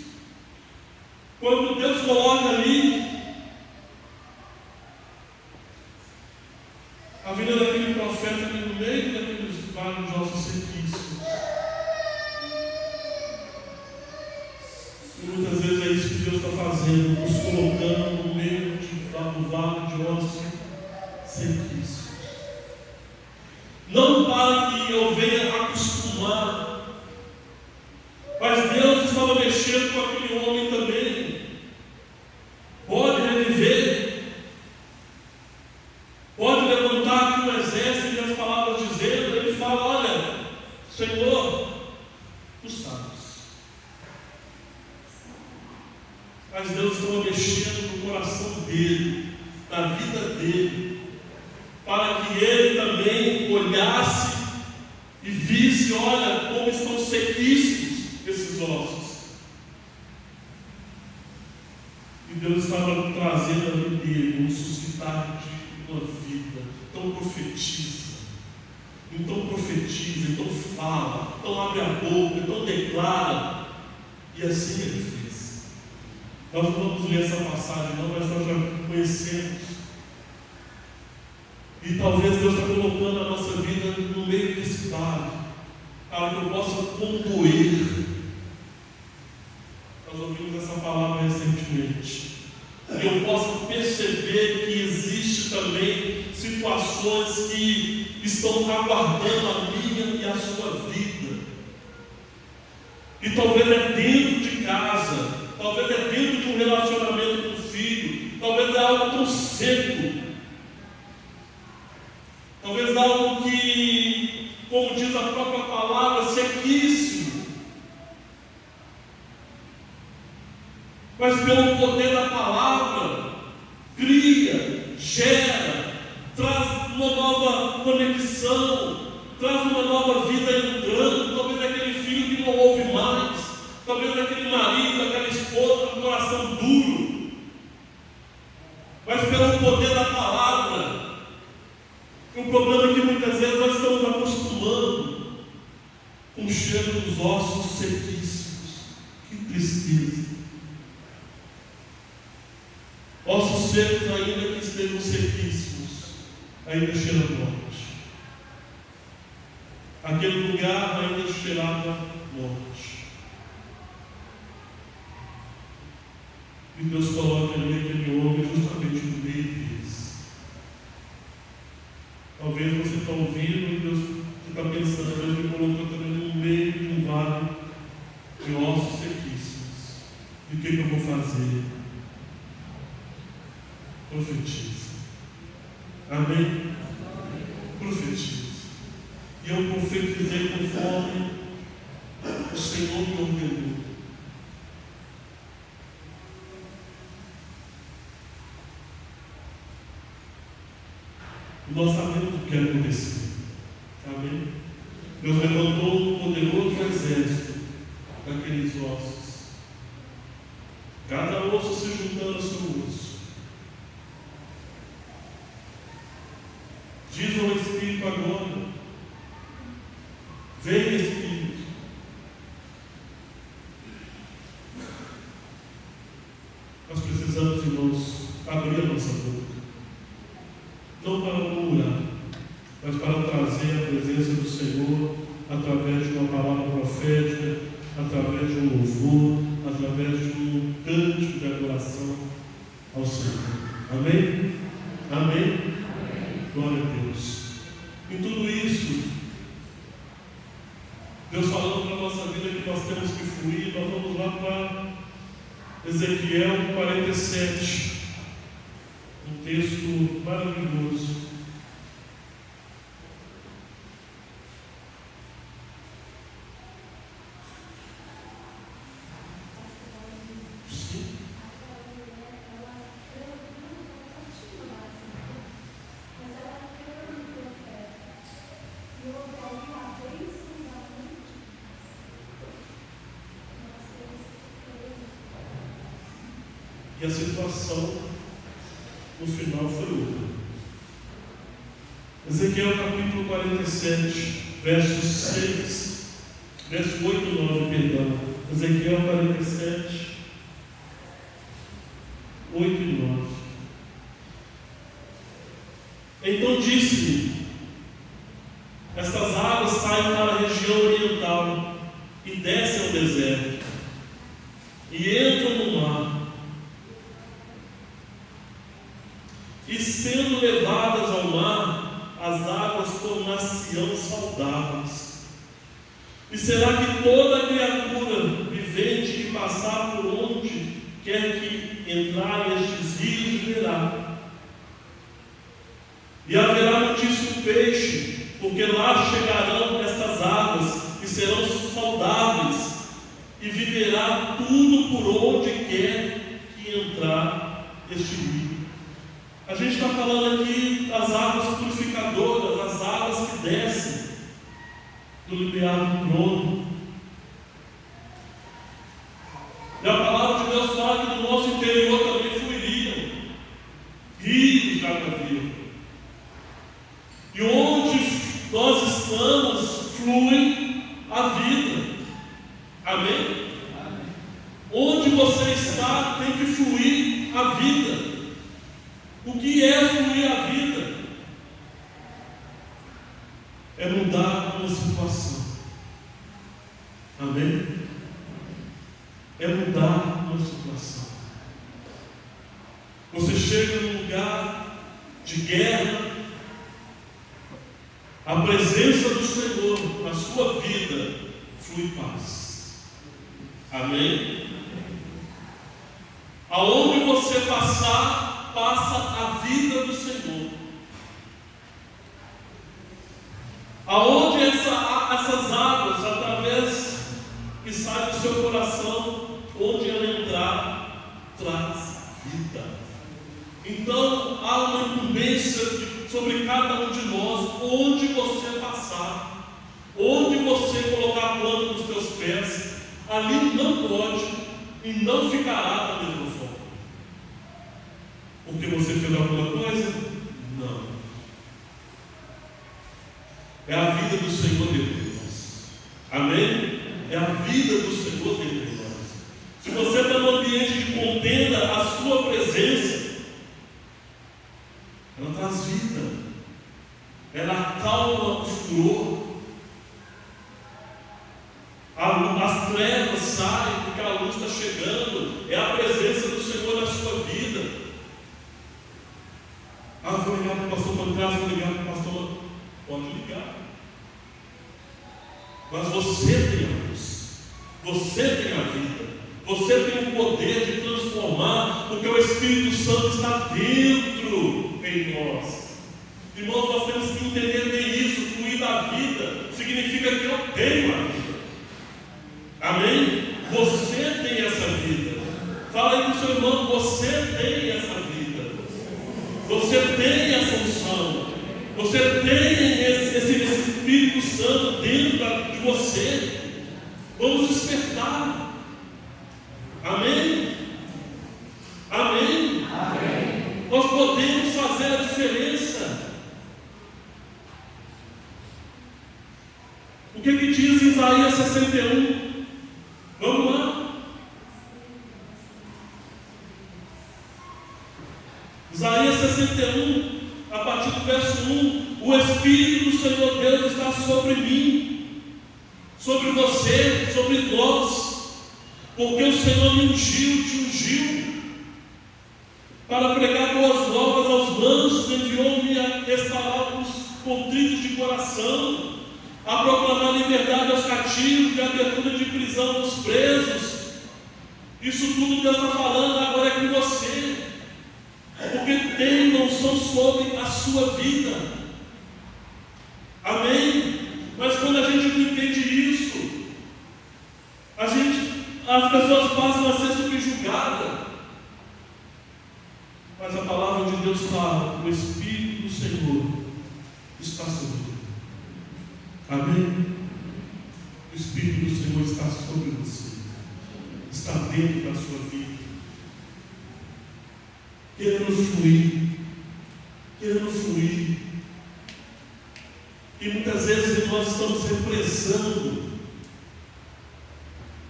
quando Deus coloca ali a vida daquele profeta ali no meio daqueles vales de ossos sequíssimos. E muitas vezes é isso que Deus está fazendo, nos colocando no meio do vale de ossos sequíssimos. Não para que eu venha acostumar, mas Deus estava mexendo com aquele homem também. Pode reviver, pode levantar aqui um exército, e as palavras dizendo, ele fala, olha, Senhor, tu sabes. Mas Deus estava mexendo no coração dele, na vida dele, para que ele também olhasse e visse, olha, como estão sequíssimos esses ossos. E Deus estava trazendo ali dele um suscitar de uma vida. Então profetiza, então fala, então abre a boca, então declara. E assim ele fez. Nós não vamos ler essa passagem não, mas nós já conhecemos. E talvez Deus está colocando a nossa vida no meio desse vale, para que eu possa condoer. Nós ouvimos essa palavra recentemente. E eu possa perceber que existe também situações que estão aguardando a minha e a sua vida. E talvez é dentro de casa, talvez é dentro de um relacionamento com o filho, talvez é algo tão seco, talvez é algo que, como diz a própria palavra, sequíssimo. Mas pelo poder da palavra, cria, gera, traz uma nova conexão, traz uma nova vida entrando. Talvez aquele filho que não ouve mais, talvez aquele marido, aquela esposa com o coração duro, mas pelo poder da palavra. O problema é que muitas vezes nós estamos acostumando com o cheiro dos ossos sequíssimos. Que tristeza! Ossos secos, ainda que estejam sequíssimos, ainda cheiram morte. Aquele lugar ainda cheirava morte. E Deus coloca ali aquele homem justamente no meio deles. Talvez você está ouvindo e Deus está pensando, Deus me colocou também no meio de um vale de ossos sequíssimos. E o que eu vou fazer? Profetiza. Amém? Profetiza. E eu profetizei conforme o Senhor me ordenou. Nós sabemos o que aconteceu. Amém? Deus levantou um poderoso exército daqueles ossos. Cada osso se juntando ao seu osso. Diz ao Espírito agora: Vem, Espírito. Nós precisamos, irmãos, abrir a nossa boca. Não para murmurar, mas para trazer a presença do Senhor através de uma palavra profética, através de um louvor, através de um cântico de adoração ao Senhor. Amém? Amém? Glória a Deus. Em tudo isso, Deus falando para a nossa vida que nós temos que fluir. Nós vamos lá para Ezequiel 47, um texto maravilhoso. E a situação no final foi outra. Ezequiel capítulo 47, versos 6, verso 8 e 9, perdão. Ezequiel 47, 8 e 9. Então disse-lhe: estas águas saem para a região oriental e descem ao deserto e entram no mar. E sendo levadas ao mar, as águas tornar-se-ão saudáveis. E será que toda criatura vivente que passar por onde quer que entrar estes rios viverá. E haverá muitíssimo peixe, porque lá chegarão estas águas e serão saudáveis, e viverá tudo por onde quer que entrar este rio. A gente está falando aqui das águas purificadoras, as águas que descem do limiar do trono. E a palavra de Deus fala que no nosso interior também fluiriam rios de água viva. E onde nós estamos, flui a vida. Amém? Amém. Onde você está, tem que fluir a vida. O que é fluir a vida? É mudar uma situação. Amém? É mudar uma situação. Você chega num lugar de guerra, a presença do Senhor na sua vida flui paz. Amém? Aonde você passar, passa a vida do Senhor. Aonde essas águas, através que saem do seu coração, onde ela entrar, traz vida. Então há uma incumbência sobre cada um de nós, onde você passar, onde você colocar a planta dos teus pés, ali não pode e não ficará da mesma forma. Porque você fez alguma coisa? Não. É a vida do Senhor dentro de nós. Amém? É a vida do Senhor dentro de nós. Se você está num ambiente de contenda, a sua presença, ela traz vida. Ela acalma o furor. As trevas saem porque a luz está chegando. É a presença do Senhor na sua vida. Vou ligar para o pastor Pancraz, vou ligar para o pastor. Pode ligar. Mas você tem a luz. Você tem a vida. Você tem o poder de transformar, porque o Espírito Santo está dentro em nós. Irmãos, nós temos que entender bem isso. Fluir da vida significa que eu tenho a vida. Amém? Você tem essa vida. Fala aí para o seu irmão, você tem essa vida. Você tem essa unção. Você tem esse Espírito Santo dentro de você. Vamos despertar. Amém? Amém? Amém. Nós podemos fazer a diferença. O que diz em Isaías 61? Vamos lá. Isaías 61, a partir do verso 1. O Espírito do Senhor Deus está sobre mim, sobre você, sobre nós, porque o Senhor me ungiu, te ungiu, para pregar boas novas aos mansos, enviou-me a restaurar os contritos de coração, a proclamar liberdade aos cativos e a abertura de prisão aos presos. Isso tudo Deus está falando agora é com você, porque tem uma unção sobre a sua vida. Amém? Mas quando a gente não entende isso, as pessoas passam a ser subjugadas. Mas a palavra de Deus fala: o Espírito do Senhor está sobre você. Amém? O Espírito do Senhor está sobre você, está dentro da sua vida, querendo fluir. E muitas vezes nós estamos represando,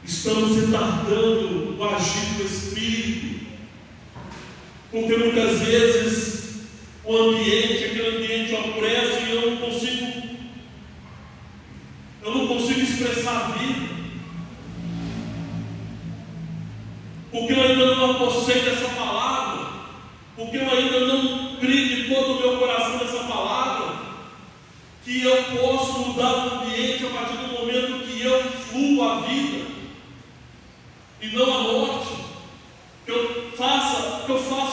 estamos retardando o agir do Espírito, porque muitas vezes o ambiente, aquele ambiente opressa, e eu não consigo expressar a vida, porque eu ainda não apossei dessa palavra, porque eu ainda não criei de todo o meu coração nessa palavra, que eu posso mudar o ambiente a partir do momento que eu fluo a vida e não a morte, que eu faça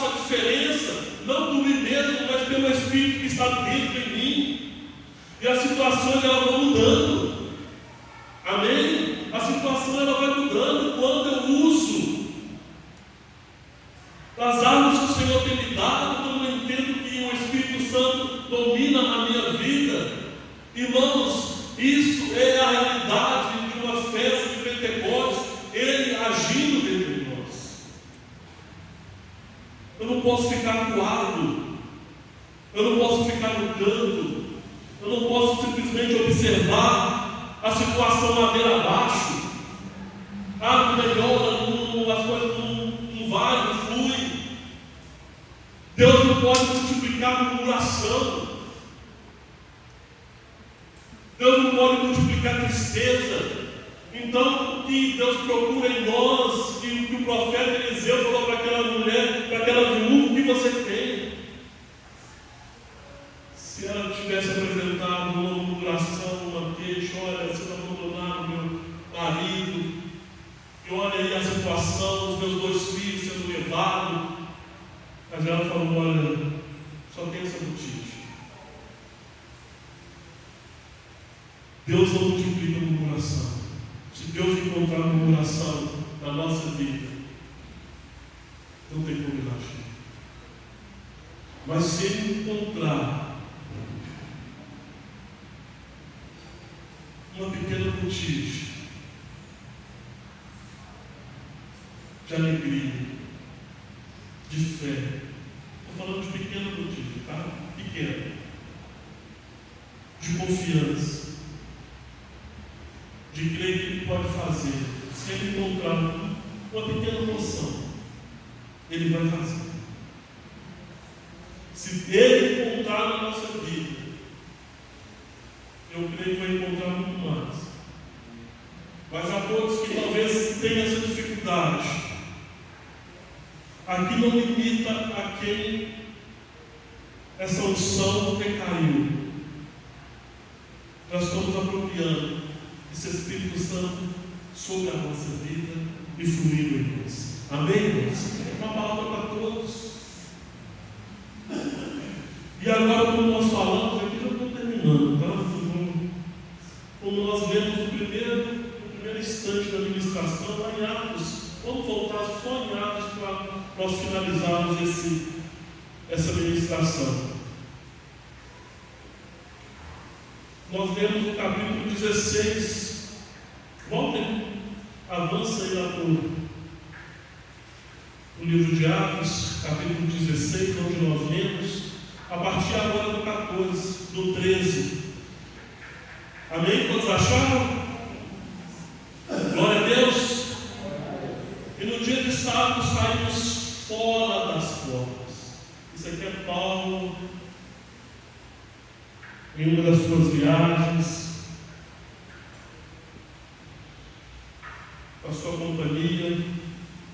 a diferença, não por mim mesmo, mas pelo Espírito que está dentro em mim, e as situações elas vão mudando. Amém? A situação ela vai mudando quando eu uso as armas que o Senhor tem me dado, quando eu entendo que o Espírito Santo domina a minha vida. Irmãos, isso é a realidade de uma festa de Pentecostes, Ele agindo dentro de nós. Eu não posso ficar acuado, eu não posso ficar no canto, eu não posso simplesmente observar a situação ladeira abaixo. Não melhora, as coisas não vai, não flui. Deus não pode multiplicar murmuração. Deus não pode multiplicar tristeza. Então, o que Deus procura em nós, que o profeta Eliseu falou para aquela mulher, para aquela viúva: o que você tem? Se ela tivesse apresentado uma murmuração, uma queixa: olha, você está abandonando meu marido, e olha aí a situação, os meus 2 filhos sendo levados. Mas ela falou: olha, só tem essa notícia. Deus não multiplica a murmuração. Se Deus encontrar murmuração na nossa vida, não tem como ele agir. Mas se Ele encontrar uma pequena notícia de alegria, de fé, estou falando de pequena notícia, tá? Pequena, de confiança, de crer que Ele pode fazer. Se Ele encontrar uma pequena noção, Ele vai fazer. Se Ele encontrar na nossa vida, eu creio que vai encontrar muito mais. Mas há todos que talvez tenham essa dificuldade. Aqui não limita a quem essa unção decaiu. Nós estamos apropriando esse Espírito Santo sobre a nossa vida e fluindo em nós. Amém, irmãos? Uma palavra para todos. E agora, como nós falamos, aqui já estou terminando, tá? Como nós lemos no primeiro instante da ministração, lá em Atos. Vamos voltar só em Atos para nós finalizarmos essa ministração. Nós lemos no capítulo 16. Voltem, avança aí lá no livro de Atos, capítulo 16, onde nós lemos, a partir agora do 14, do 13. Amém? Quantos acharam? Glória a Deus. E no dia de sábado saímos fora das portas. Isso aqui é Paulo, em uma das suas viagens, com a sua companhia,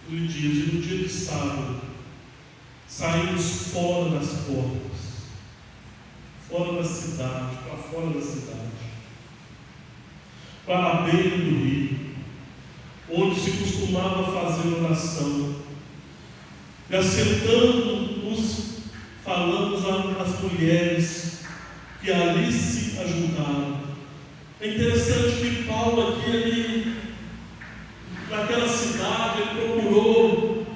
ele diz: e no dia de sábado saímos fora das portas, fora da cidade, para fora da cidade, para a beira do rio, onde se costumava fazer oração. E assentando-nos, falamos às mulheres que ali se ajuntaram. É interessante que Paulo aqui, ele, naquela cidade, ele procurou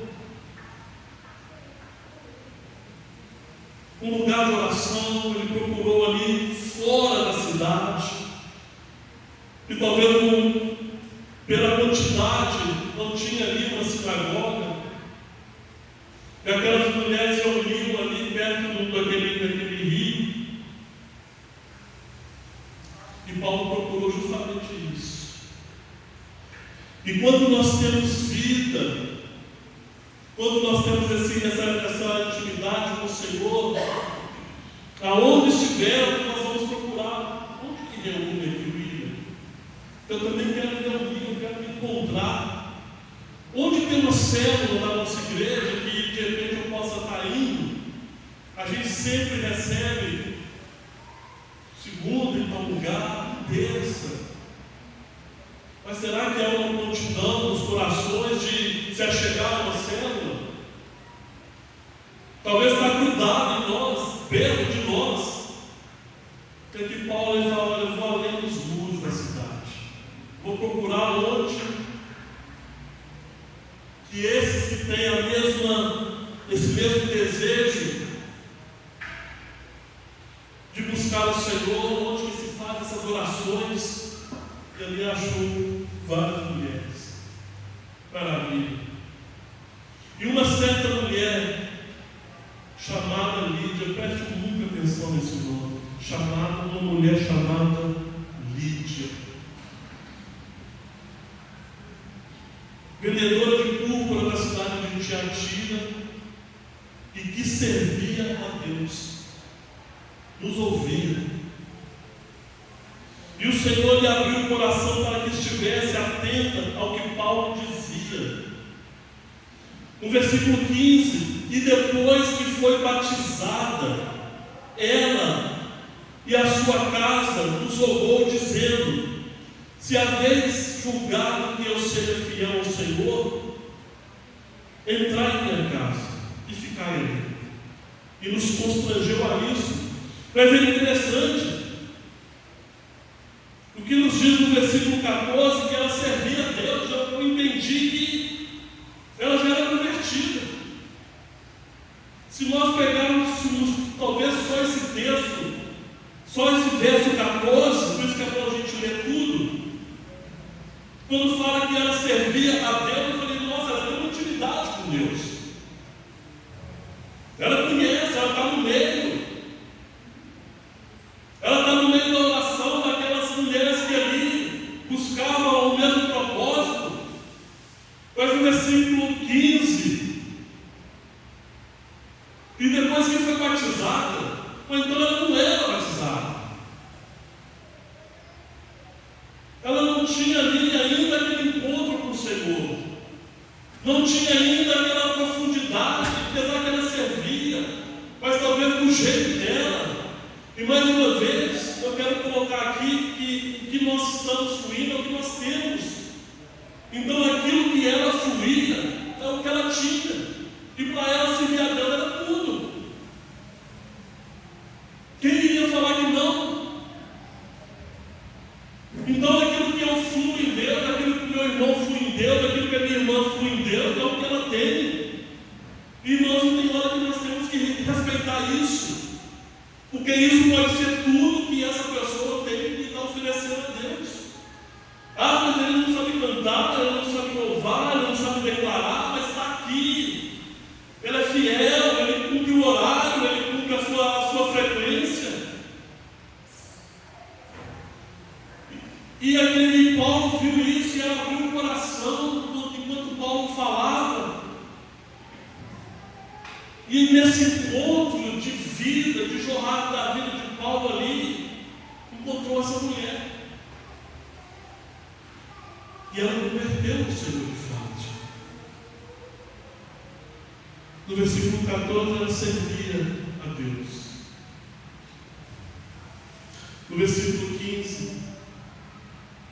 um lugar de oração, ele procurou ali fora da cidade, e talvez pela quantidade não tinha ali uma sinagoga, e aquelas mulheres se reuniam ali perto daquele rio, e Paulo procurou justamente isso. E quando nós temos vida, quando nós temos essa intimidade com o Senhor, aonde estivermos, nós vamos procurar. Onde que reúne aqui, William? Eu também quero reunir, eu quero me encontrar. Onde tem uma célula na nossa igreja que de repente eu possa estar indo? A gente sempre recebe segunda em tal lugar, terça. Mas será que há uma prontidão nos corações de se achegar a uma célula? Talvez está grudado em nós, perto de nós. Que aqui Paulo ele fala: eu vou além dos muros da cidade. Vou procurar onde que esses que têm esse mesmo desejo de buscar o Senhor, onde que se faz essas orações. E ali achou várias mulheres. Maravilha. E uma certa mulher chamada Lídia, preste muita atenção nesse nome, uma mulher chamada Lídia, vendedora de púrpura da cidade de Tiatira, e que servia a Deus, nos ouvia. E o Senhor lhe abriu o coração para que estivesse atenta ao que Paulo dizia. No versículo 15: e depois que foi batizada, ela e a sua casa nos rogou, dizendo: se haveis julgado que eu seja fiel ao Senhor, entrai em minha casa e ficai ali. E nos constrangeu a isso. Mas é interessante o que nos diz no versículo 14, que ela servia a Deus. Eu entendi que ela já era convertida. Se nós pegarmos talvez só esse texto, só esse verso 14, por isso que é bom a gente ler tudo, quando fala que ela servia a Deus, eu falei: nossa, ela tem uma intimidade com Deus. Ela conhece, ela está no meio. Ela está no meio da oração daquelas mulheres que ali buscavam o mesmo propósito. Mas no versículo 15: e depois que foi batizada, ou então ela não era batizada. Ela não tinha ali ainda aquele encontro com o Senhor. Não tinha ainda aquela profundidade, apesar que ela servia, mas talvez do jeito dela. E mais uma vez, eu quero colocar aqui que nós estamos fluindo é o que nós temos. Então aquilo que ela fluía é o que ela tinha. E para ela servir a Deus era tudo. Quem iria falar que não? Então aquilo que eu fluo em Deus, aquilo que meu irmão flui em Deus, aquilo que a minha irmã flui em Deus, é o que ela tem. E nós não tem hora que nós temos que respeitar isso. Porque isso pode ser tudo que essa pessoa tem que estar oferecendo a Deus. Ah, mas ele não sabe cantar, ele não sabe louvar, ele não sabe declarar, mas está aqui. Ele é fiel, ele cumpre o horário, ele cumpre a sua frequência. E aquele Paulo viu isso e abriu o coração enquanto Paulo falava. E nesse encontro de vida, de jornada da vida de Paulo ali, encontrou essa mulher. E ela converteu o Senhor de fato. No versículo 14, ela servia a Deus. No versículo 15,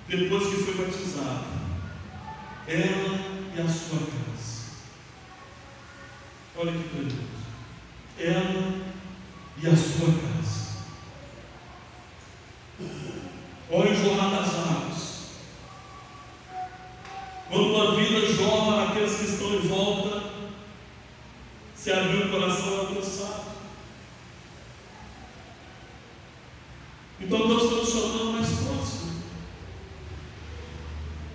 depois que foi batizada, ela e a sua casa. Olha que tremendo. Ela e a sua casa. Olha o jorrar das águas. Quando uma vida jorra, aqueles que estão em volta, se abrir o coração é alcançado. Então Deus está nos chamando mais próximo.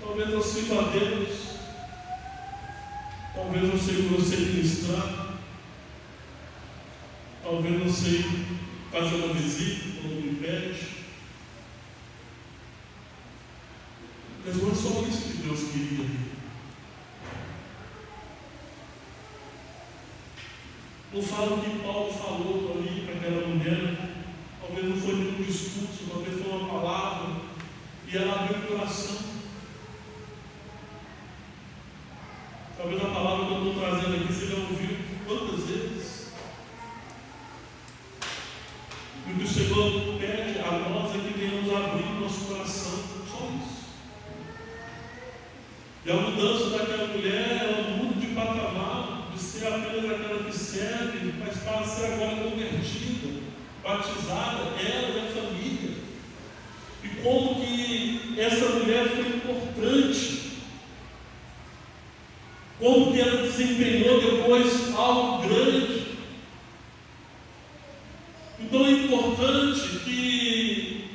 Talvez não sirva a Deus. Talvez não sei você ministrar. Talvez não sei fazer uma visita, quando me pede. Mas não é só isso que Deus queria. Não fala o que Paulo falou ali para aquela mulher. Talvez não foi nenhum discurso, talvez foi uma palavra. E ela abriu o coração. Talvez a palavra que eu estou trazendo aqui você já ouviu quantas vezes. E o que o Senhor pede a nós é que venhamos abrir o nosso coração. Só isso. E a mudança daquela mulher, ela muda de patamar, de ser apenas aquela que serve, mas para ser agora convertida, batizada, ela e a família. E como que essa mulher foi importante, como que ela desempenhou depois algo grande. Então é importante que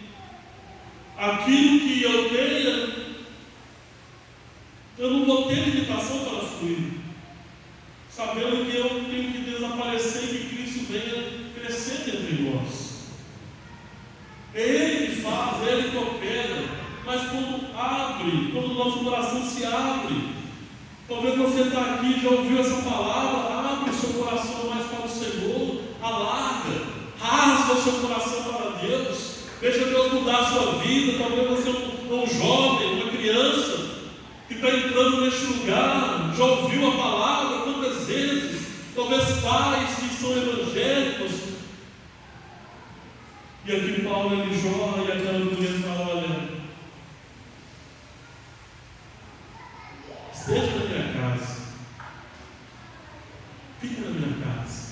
aquilo que eu tenha, eu não vou ter limitação para fluir, sabendo que eu tenho que desaparecer e que Cristo venha crescer entre nós. É Ele que faz, é Ele que opera, mas quando abre, quando o nosso coração se abre, talvez você está aqui e já ouviu essa palavra, abre o seu coração mais para o Senhor, alarga, rasga o seu coração para Deus, deixa Deus mudar a sua vida. Talvez você é um jovem, uma criança, que está entrando neste lugar, já ouviu a palavra quantas vezes, talvez pais que são evangélicos, e aqui Paulo ele jorra e aquela mulher fala: olha, esteja na minha casa, fique na minha casa.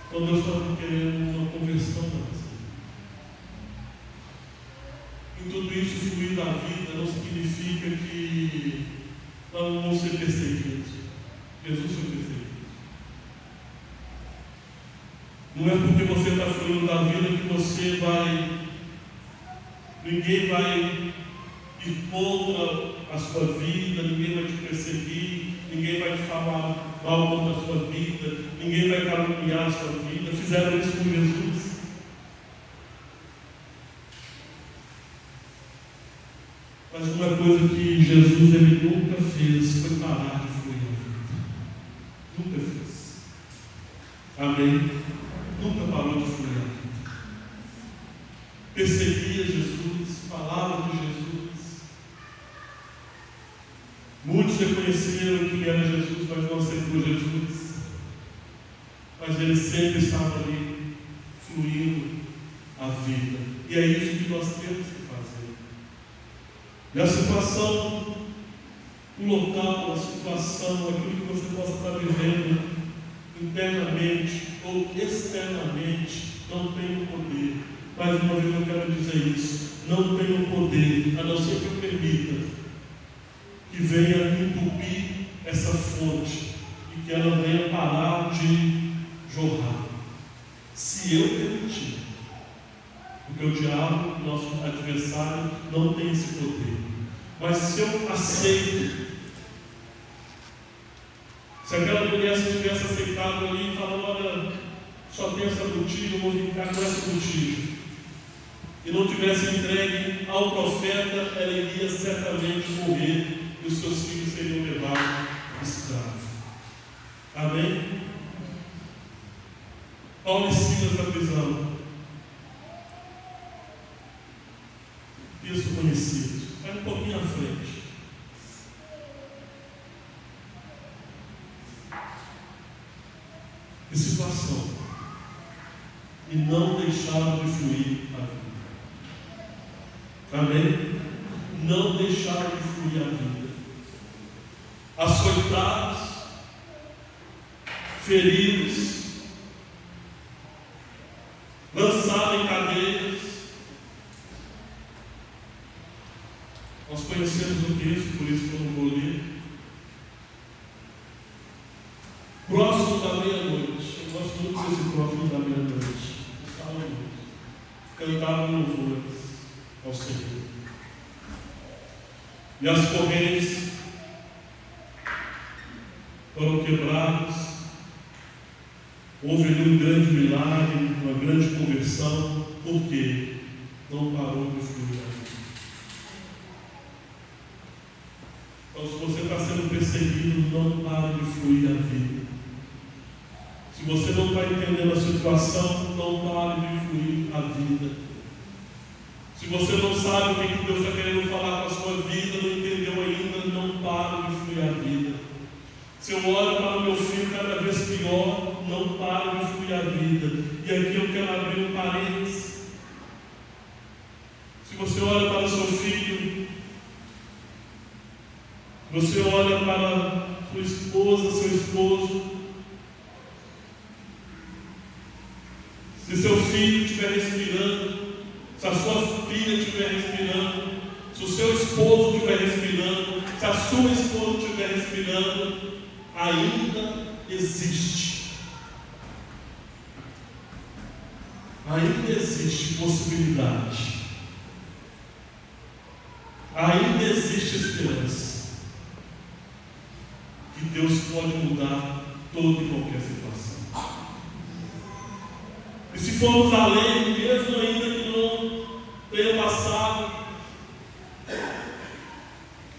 Então Deus está querendo uma conversão para você. Em tudo isso, fluir da vida não significa que nós não vamos ser perseguidos. Jesus foi perseguido. Não é porque você está fluindo da vida que você vai. Ninguém vai ir contra a sua vida, ninguém vai te perseguir, ninguém vai te falar mal contra a sua vida, ninguém vai caluniar a sua vida. Fizeram isso com Jesus. Mas uma coisa que Jesus ele nunca fez foi parar de fluir a vida. Nunca fez. Amém? Nunca parou de fluir a vida. Perseguia Jesus, falava de Jesus. Muitos reconheceram que era Jesus, mas não aceitou Jesus. Mas ele sempre estava ali, fluindo a vida. E é isso que nós temos que fazer. E a situação, o local, a situação, aquilo que você possa estar vivendo internamente ou externamente, não tem o poder. Mais uma vez eu quero dizer isso: não tem o poder, a não ser que eu permita que venha entupir essa fonte e que ela venha parar de jorrar. Se eu permitir. Porque o diabo, nosso adversário, não tem esse poder. Mas se eu aceito, se aquela mulher tivesse aceitado ali e falando: olha, só tem essa botija, eu vou ficar com essa botija. e não tivesse entregue ao profeta, ela iria certamente morrer e os seus filhos seriam levados escravos. Amém? Paulo e Silas da prisão. Texto conhecido. Vai um pouquinho à frente. Que situação. E não deixaram de fluir a vida. Amém? Não deixaram de fluir a vida. Açoitados, feridos, lançados em cadeias. Nós conhecemos o texto, por isso que eu não vou ler. Próximo da meia-noite. Eu gosto muito desse próximo da meia-noite. Cantavam louvores ao Senhor. E as correntes foram quebradas. Houve ali um grande milagre, uma grande conversão. Por quê? Não parou de fluir a vida. Então, se você está sendo perseguido, não pare de fluir a vida. Se você não está entendendo a situação, não pare de fluir a vida. Se você não sabe o que Deus está querendo falar com a sua vida, não entendeu ainda, não pare de fluir a vida. Se eu olho para o meu filho cada vez pior, não pare de fluir a vida. E aqui eu quero abrir um parênteses. Se você olha para o seu filho, você olha para sua esposa, seu esposo, se seu filho estiver respirando, se a sua filha estiver respirando, se o seu esposo estiver respirando, se a sua esposa estiver respirando, ainda existe. Ainda existe possibilidade. Ainda existe esperança. Que Deus pode mudar toda e qualquer situação. E se formos além, mesmo ainda que não tenha passado,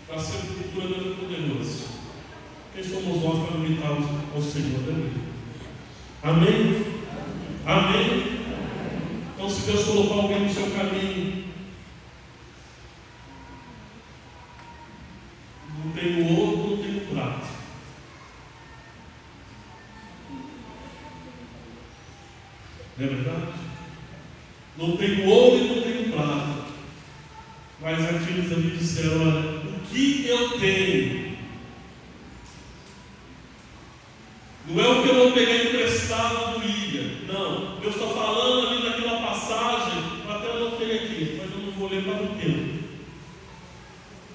para ser procurando poderoso. Quem somos nós para limitar ao Senhor? Amém? Amém? Então, se Deus colocar alguém no seu caminho, não tem o ouro, não tem o prata. Não é verdade? Não tem ouro e não tem prata. Mas aqueles ali disseram: olha, o que eu tenho? Não é o que eu vou pegar emprestado do Ilha. Não. Deus está falando ali naquela passagem, até eu anotei aqui, mas eu não vou ler para o tempo.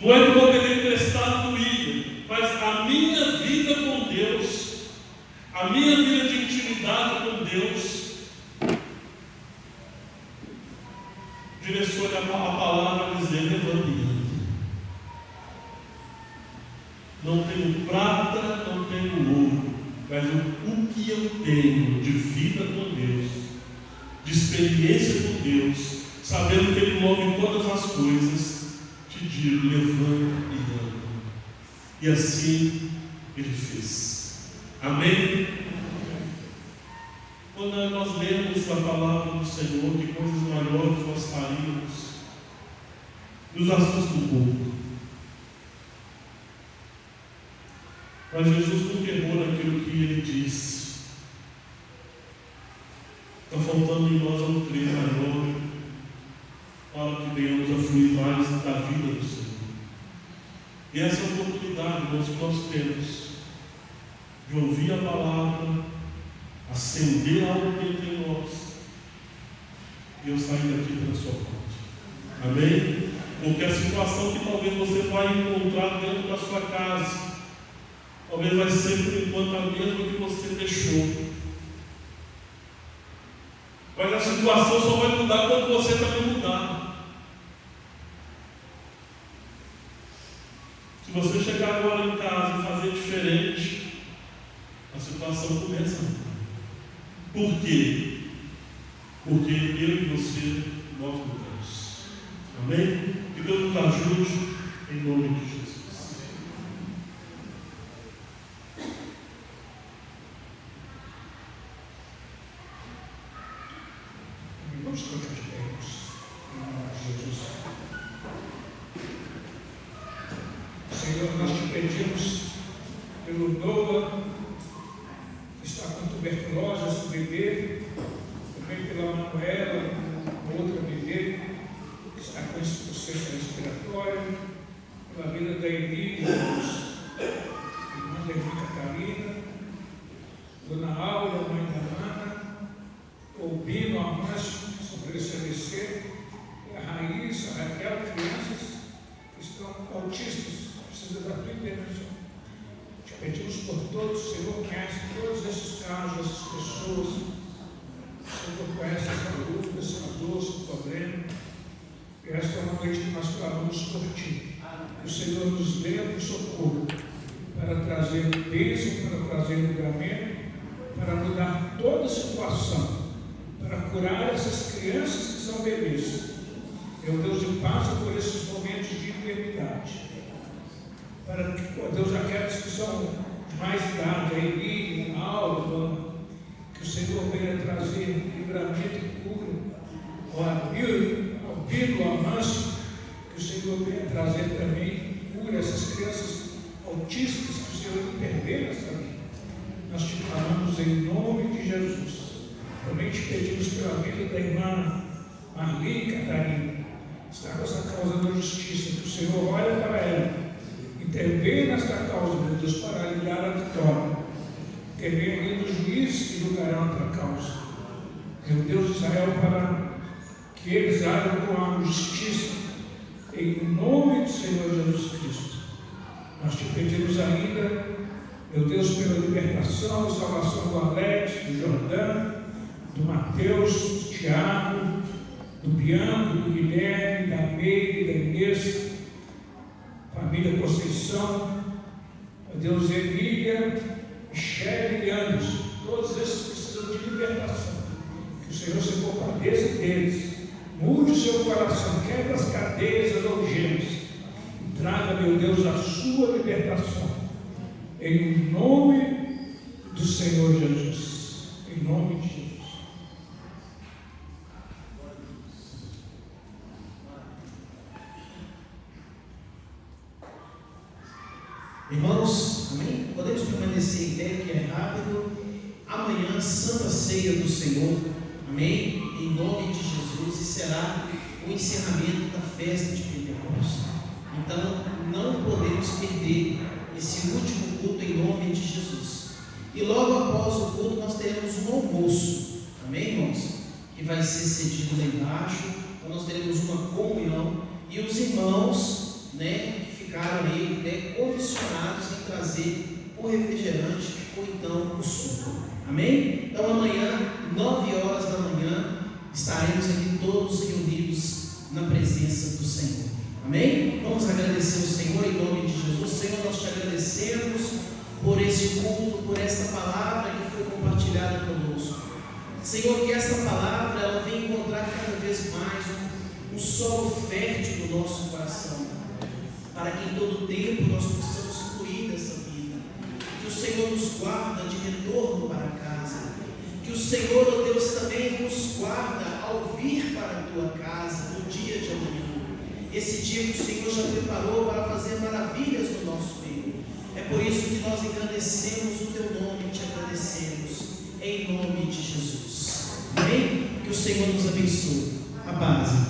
Não é que eu vou pegar emprestado do Ilha, mas a minha vida com Deus, a minha vida de intimidade com Deus, direciona a palavra a dizer: levante. Não tenho prata, não tenho ouro, mas o que eu tenho de vida com Deus, de experiência com Deus, sabendo que Ele move todas as coisas, te digo: levanta e anda. E assim Ele fez. Amém? Quando nós lemos a palavra do Senhor, que coisas maiores nós faríamos, nos assusta um pouco. Mas Jesus nunca errou naquilo que Ele disse. Está faltando em nós um treino maior para que venhamos a fluir mais da vida do Senhor. E essa é a oportunidade, irmãos, que nós temos de ouvir a palavra, acender algo dentro de nós e eu sair daqui pela sua parte. Amém? Porque a situação que talvez você vai encontrar dentro da sua casa, talvez vai ser por enquanto a mesma que você deixou. Mas a situação só vai mudar quando você também mudar. Se você chegar agora em casa e fazer diferente, a situação começa a mudar. Por quê? Porque eu e você nós mudamos. Amém? Que Deus nos ajude em nome de Jesus. Vamos colocar de pé, em nome de Jesus. Senhor, nós te pedimos pelo Noah, que está com tuberculose, esse bebê, também pela Manuela, outra bebê, que está com insuficiência respiratória, pela vida da Emília, irmã da irmã Catarina, Dona Áurea, mãe da Ana, o Bino, a Márcio, sobre esse AVC, e a Raíssa, a Raquel, crianças que estão autistas, precisam da tua intervenção. Te pedimos por todos, o Senhor conhece todos esses casos, essas pessoas, o Senhor conhece essa dúvida, essa dor, esse problema, e esta é uma noite que nós clamamos por ti. Que o Senhor nos dê o socorro para trazer bênção, para trazer livramento, para mudar toda a situação, para curar essas crianças que são bebês. Meu Deus, e passa por esses momentos de enfermidade. Para que, ó Deus, aqueles que são de mais idade, a Emília, a Alva, que o Senhor venha trazer livramento e cura. Ao Bino, ao Márcio, que o Senhor venha trazer também cura essas crianças autistas, que o Senhor intervenha nessa vida. Nós te falamos em nome de Jesus. Também te pedimos pela vida da irmã Marli Catarina, está com essa causa da justiça, que o Senhor olha para ela, intervenha nesta causa, meu Deus, para lhe dar a vitória. Intervenha ali nos juízes que julgarão a tua causa. Meu Deus de Israel, para que eles hajam com a justiça, em nome do Senhor Jesus Cristo. Nós te pedimos ainda, meu Deus, pela libertação e salvação do Alex, do Jordão, do Mateus, do Tiago, do Bianco, do Guilherme, da Meire, da Inês, família Conceição, ó Deus, Emília, Michele e Anderson, todos esses precisam de libertação. Que o Senhor se compadeça deles, mude o seu coração, quebre as cadeias, as algemas, e traga, meu Deus, a sua libertação, em nome do Senhor Jesus, em nome de Jesus. Irmãos, amém? Podemos permanecer em pé, que é rápido. Amanhã, Santa Ceia do Senhor, amém? Em nome de Jesus, e será o encerramento da festa de Pentecostes. Então, não podemos perder esse último culto em nome de Jesus. E logo após o culto, nós teremos um almoço, amém, irmãos? Que vai ser cedido lá embaixo. Então, nós teremos uma comunhão, e os irmãos, ficaram aí, comissionados em trazer o refrigerante ou então o suco, amém? Então amanhã, 9 horas da manhã, estaremos aqui todos reunidos na presença do Senhor, amém? Vamos agradecer o Senhor em nome de Jesus. Senhor, nós te agradecemos por esse culto, por esta palavra que foi compartilhada conosco. Senhor, que esta palavra ela venha encontrar cada vez mais um solo fértil no nosso coração, para que em todo tempo nós possamos fluir dessa vida. Que o Senhor nos guarda de retorno para casa. Que o Senhor, ó Deus, também nos guarda ao vir para a tua casa no dia de amanhã. Esse dia que o Senhor já preparou para fazer maravilhas no nosso meio. É por isso que nós engrandecemos o teu nome e te agradecemos em nome de Jesus. Amém? Que o Senhor nos abençoe. A paz.